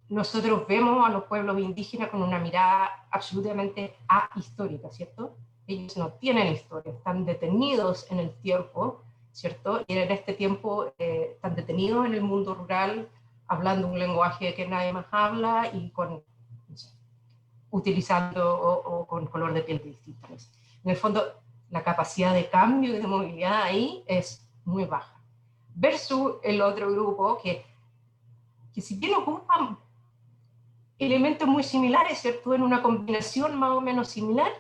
[SPEAKER 3] nosotros vemos a los pueblos indígenas con una mirada absolutamente ahistórica, ¿cierto? Ellos no tienen historia, están detenidos en el tiempo, ¿cierto? Y en este tiempo están detenidos en el mundo rural, hablando un lenguaje que nadie más habla y no sé, utilizando o con color de piel distinto. En el fondo, la capacidad de cambio y de movilidad ahí es muy baja. Versus el otro grupo que si bien ocupan elementos muy similares, ¿cierto?, en una combinación más o menos similar,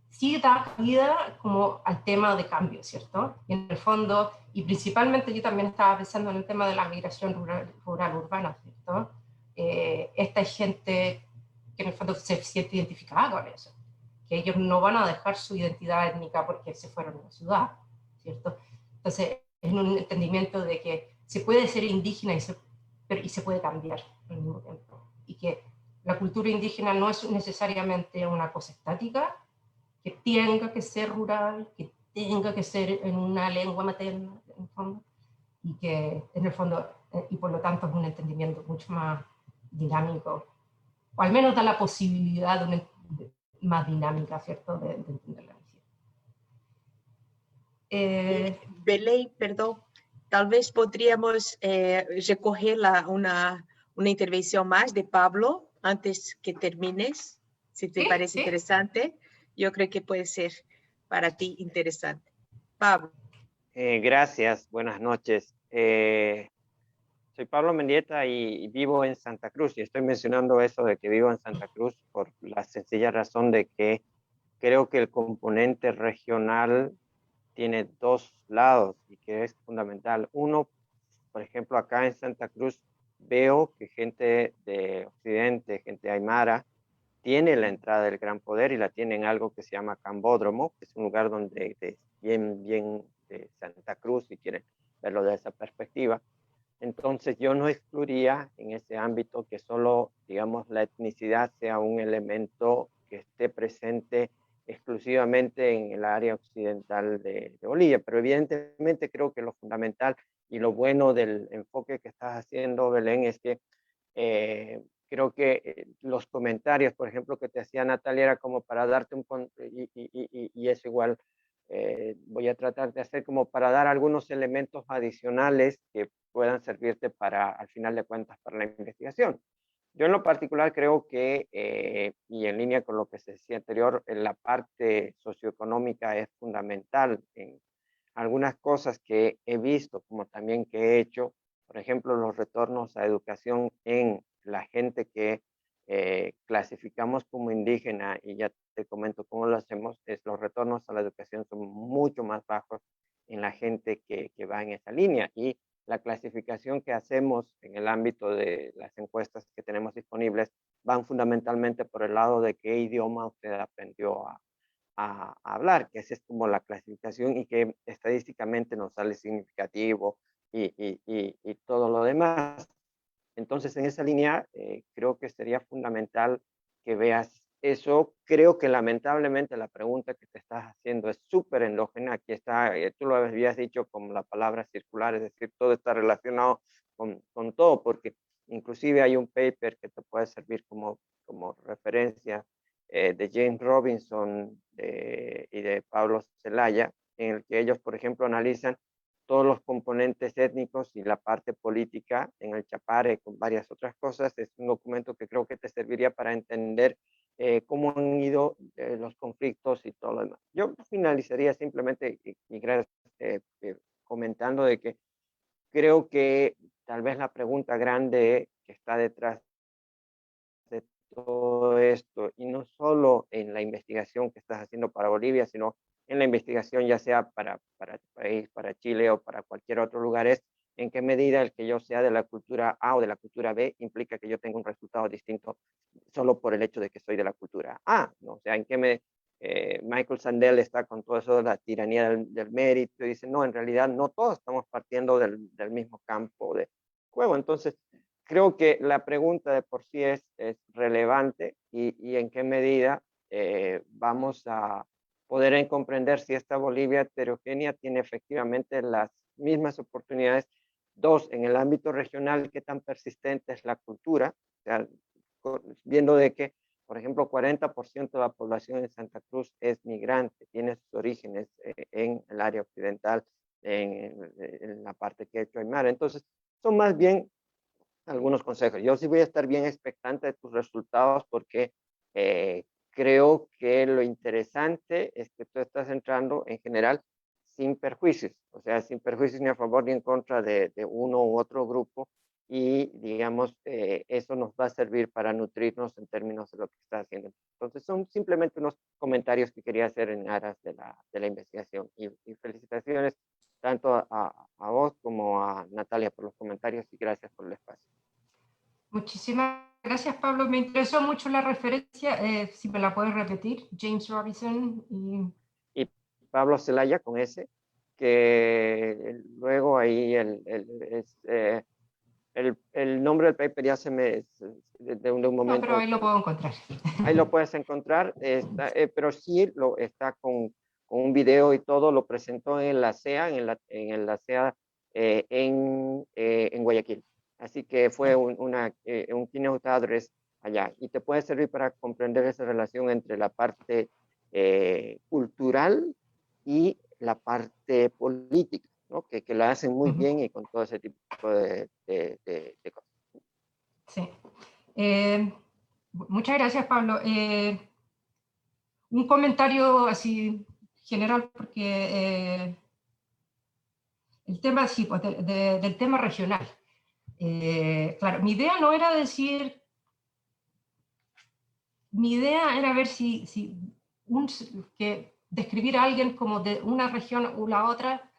[SPEAKER 3] sí da cabida como al tema de cambio, ¿cierto? Y en el fondo, y principalmente yo también estaba pensando en el tema de la migración rural-urbana, ¿cierto? Esta es gente que en el fondo se siente identificada con eso, que ellos no van a dejar su identidad étnica porque se fueron a la ciudad, ¿cierto? Entonces, es un entendimiento de que se puede ser indígena y se puede cambiar al mismo tiempo. Y que la cultura indígena no es necesariamente una cosa estática, que tenga que ser rural, que tenga que ser en una lengua materna, en el fondo, y que en el fondo, y por lo tanto es un entendimiento mucho más dinámico, o al menos da la posibilidad de una más dinámica, ¿cierto?, de entender la visión.
[SPEAKER 6] Belén, perdón, tal vez podríamos recoger una intervención más de Pablo antes que termines, si te parece interesante. Yo creo que puede ser para ti interesante. Pablo.
[SPEAKER 7] Gracias, buenas noches. Soy Pablo Mendieta y vivo en Santa Cruz, y estoy mencionando eso de que vivo en Santa Cruz por la sencilla razón de que creo que el componente regional tiene dos lados y que es fundamental. Uno, por ejemplo, acá en Santa Cruz veo que gente de Occidente, gente aymara, tiene la entrada del Gran Poder y la tiene en algo que se llama Cambódromo, que es un lugar donde bien de Santa Cruz, si quieren verlo de esa perspectiva. Entonces yo no excluiría en ese ámbito que solo, digamos, la etnicidad sea un elemento que esté presente exclusivamente en el área occidental de Bolivia, pero evidentemente creo que lo fundamental y lo bueno del enfoque que estás haciendo, Belén, es que creo que los comentarios, por ejemplo, que te hacía Natalia, era como para darte y eso igual voy a tratar de hacer como para dar algunos elementos adicionales que puedan servirte para, al final de cuentas, para la investigación. Yo en lo particular creo que, y en línea con lo que se decía anterior, la parte socioeconómica es fundamental en algunas cosas que he visto, como también que he hecho, por ejemplo, los retornos a educación en la gente que clasificamos como indígena, y ya te comento cómo lo hacemos, es los retornos a la educación son mucho más bajos en la gente que va en esa línea, y la clasificación que hacemos en el ámbito de las encuestas que tenemos disponibles van fundamentalmente por el lado de qué idioma usted aprendió a hablar, que esa es como la clasificación y que estadísticamente nos sale significativo y todo lo demás. Entonces, en esa línea, creo que sería fundamental que veas eso. Creo que lamentablemente la pregunta que te estás haciendo es súper endógena. Aquí está, tú lo habías dicho con la palabra circular, es decir, todo está relacionado con todo, porque inclusive hay un paper que te puede servir como referencia de James Robinson y de Pablo Zelaya, en el que ellos, por ejemplo, analizan todos los componentes étnicos y la parte política en el Chapare con varias otras cosas. Es un documento que creo que te serviría para entender cómo han ido los conflictos y todo lo demás. Yo finalizaría simplemente y gracias, comentando de que creo que tal vez la pregunta grande que está detrás de todo esto, y no solo en la investigación que estás haciendo para Bolivia, sino en la investigación ya sea para tu país, para Chile o para cualquier otro lugar, es en qué medida el que yo sea de la cultura A o de la cultura B implica que yo tenga un resultado distinto solo por el hecho de que soy de la cultura A, ¿no? O sea, en qué Michael Sandel está con todo eso de la tiranía del mérito y dice, no, en realidad no todos estamos partiendo del mismo campo de juego. Entonces, creo que la pregunta de por sí es relevante y en qué medida vamos a poder comprender si esta Bolivia heterogénea tiene efectivamente las mismas oportunidades. Dos, en el ámbito regional, qué tan persistente es la cultura, o sea, viendo de que, por ejemplo, 40% de la población en Santa Cruz es migrante, tiene sus orígenes en el área occidental, en la parte quechua y mara. Entonces, son más bien algunos consejos. Yo sí voy a estar bien expectante de tus resultados porque creo que lo interesante es que tú estás entrando en general sin perjuicios, o sea, sin perjuicios ni a favor ni en contra de uno u otro grupo, y digamos, eso nos va a servir para nutrirnos en términos de lo que está haciendo. Entonces, son simplemente unos comentarios que quería hacer en aras de la investigación, y felicitaciones tanto a vos como a Natalia por los comentarios y gracias por el espacio.
[SPEAKER 3] Muchísimas gracias, Pablo. Me interesó mucho la referencia. Si me la puedes repetir, James Robinson
[SPEAKER 7] y Pablo Zelaya con ese, que luego ahí el nombre del paper ya se me de un momento.
[SPEAKER 3] No, pero ahí lo puedo encontrar.
[SPEAKER 7] Ahí lo puedes encontrar, pero sí está con un video y todo, lo presentó en la CEA, en la CEA en Guayaquil. Así que fue un keynote address allá, y te puede servir para comprender esa relación entre la parte cultural y la parte política, ¿no? Que la hacen muy bien y con todo ese tipo de cosas.
[SPEAKER 3] Sí. Muchas gracias, Pablo. Un comentario así general, porque el tema, sí, pues, del tema regional. Claro, mi idea no era decir, mi idea era ver si que describir a alguien como de una región u la otra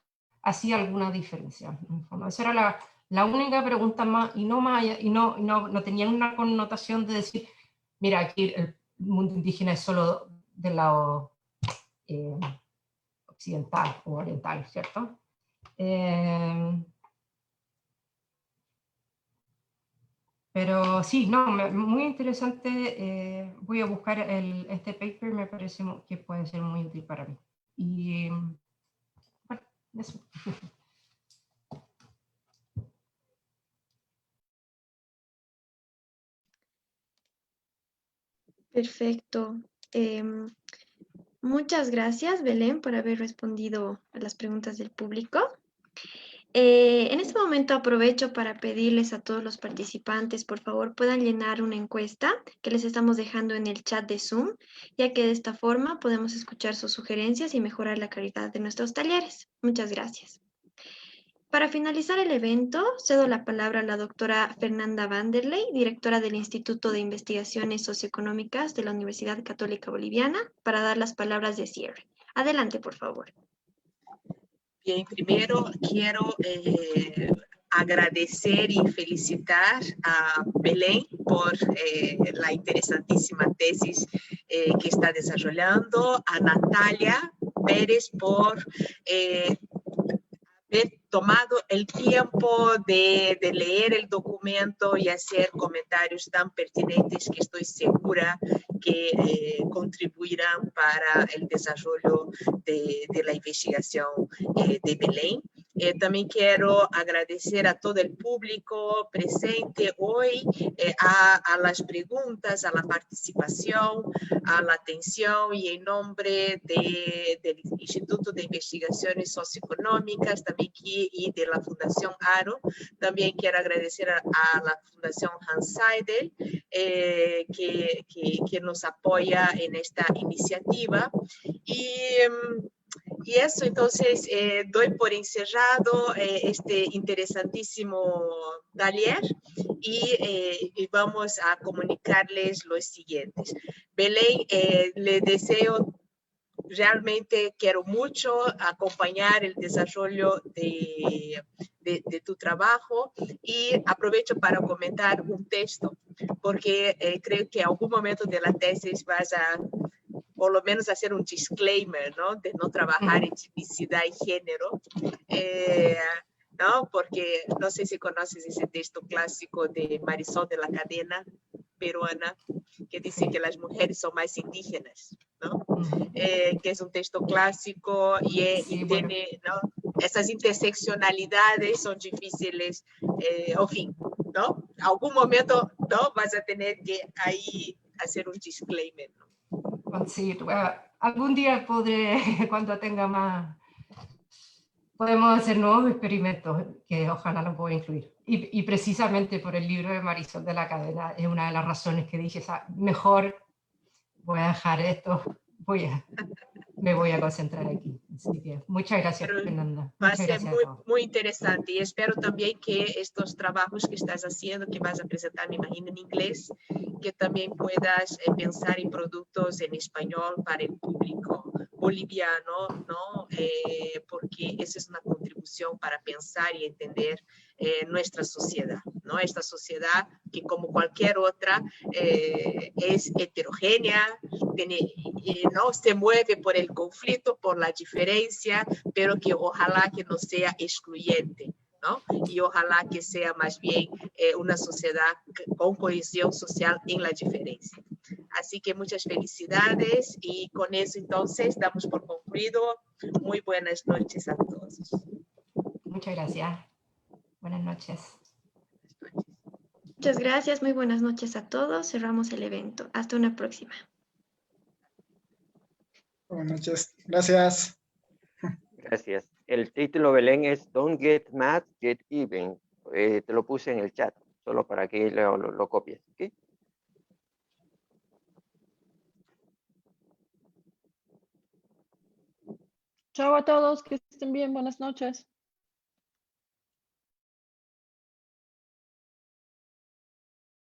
[SPEAKER 3] hacía alguna diferencia. Esa era la única pregunta más, y no tenía una connotación de decir, mira, aquí el mundo indígena es solo del lado occidental o oriental, ¿cierto? Pero sí, no, muy interesante. Voy a buscar este paper, me parece que puede ser muy útil para mí. Y bueno, eso.
[SPEAKER 1] Perfecto. Muchas gracias, Belén, por haber respondido a las preguntas del público. En este momento aprovecho para pedirles a todos los participantes, por favor, puedan llenar una encuesta que les estamos dejando en el chat de Zoom, ya que de esta forma podemos escuchar sus sugerencias y mejorar la calidad de nuestros talleres. Muchas gracias. Para finalizar el evento, cedo la palabra a la doctora Fernanda Vanderley, directora del Instituto de Investigaciones Socioeconómicas de la Universidad Católica Boliviana, para dar las palabras de cierre. Adelante, por favor.
[SPEAKER 6] Bien, primero quiero agradecer y felicitar a Belén por la interesantísima tesis que está desarrollando, a Natalia Pérez por haber tomado el tiempo de leer el documento y hacer comentarios tan pertinentes que estoy segura que contribuirán para el desarrollo de la investigación de Belén. También quiero agradecer a todo el público presente hoy, a las preguntas, a la participación, a la atención, y en nombre del Instituto de Investigaciones Socioeconómicas también y de la Fundación ARO, también quiero agradecer a la Fundación Hans Seidel que nos apoya en esta iniciativa. Y eso, entonces, doy por encerrado este interesantísimo taller y vamos a comunicarles los siguientes. Belén, le deseo, realmente quiero mucho acompañar el desarrollo de tu trabajo, y aprovecho para comentar un texto, porque creo que en algún momento de la tesis vas a por lo menos hacer un disclaimer, ¿no? De no trabajar en etnicidad y género, ¿no? Porque no sé si conoces ese texto clásico de Marisol de la Cadena, peruana, que dice que las mujeres son más indígenas, ¿no? Que es un texto clásico y tiene, ¿no? Esas interseccionalidades son difíciles, en fin, ¿no? Algún momento, ¿no? Vas a tener que ahí hacer un disclaimer, ¿no?
[SPEAKER 3] Sí, algún día podré, cuando tenga más, podemos hacer nuevos experimentos que ojalá los pueda incluir. Y precisamente por el libro de Marisol de la Cadena es una de las razones que dije, mejor voy a dejar esto, me voy a concentrar aquí. Así que muchas gracias, Fernanda.
[SPEAKER 6] Va a ser muy interesante, y espero también que estos trabajos que estás haciendo, que vas a presentar, me imagino, en inglés, que también puedas pensar en productos en español para el público boliviano, ¿no? Porque esa es una contribución para pensar y entender nuestra sociedad, ¿no? Esta sociedad que, como cualquier otra, es heterogénea, ¿no? Se mueve por el conflicto, por la diferencia, pero que ojalá que no sea excluyente, ¿no? Y ojalá que sea más bien una sociedad con cohesión social en la diferencia. Así que muchas felicidades, y con eso entonces damos por concluido. Muy buenas noches a todos.
[SPEAKER 3] Muchas gracias. Buenas noches.
[SPEAKER 1] Muchas gracias, muy buenas noches a todos. Cerramos el evento. Hasta una próxima.
[SPEAKER 2] Buenas noches. Gracias.
[SPEAKER 7] Gracias. El título, Belén, es Don't Get Mad, Get Even. Te lo puse en el chat, solo para que lo copies. ¿Okay?
[SPEAKER 5] Chao a todos, que estén bien, buenas noches.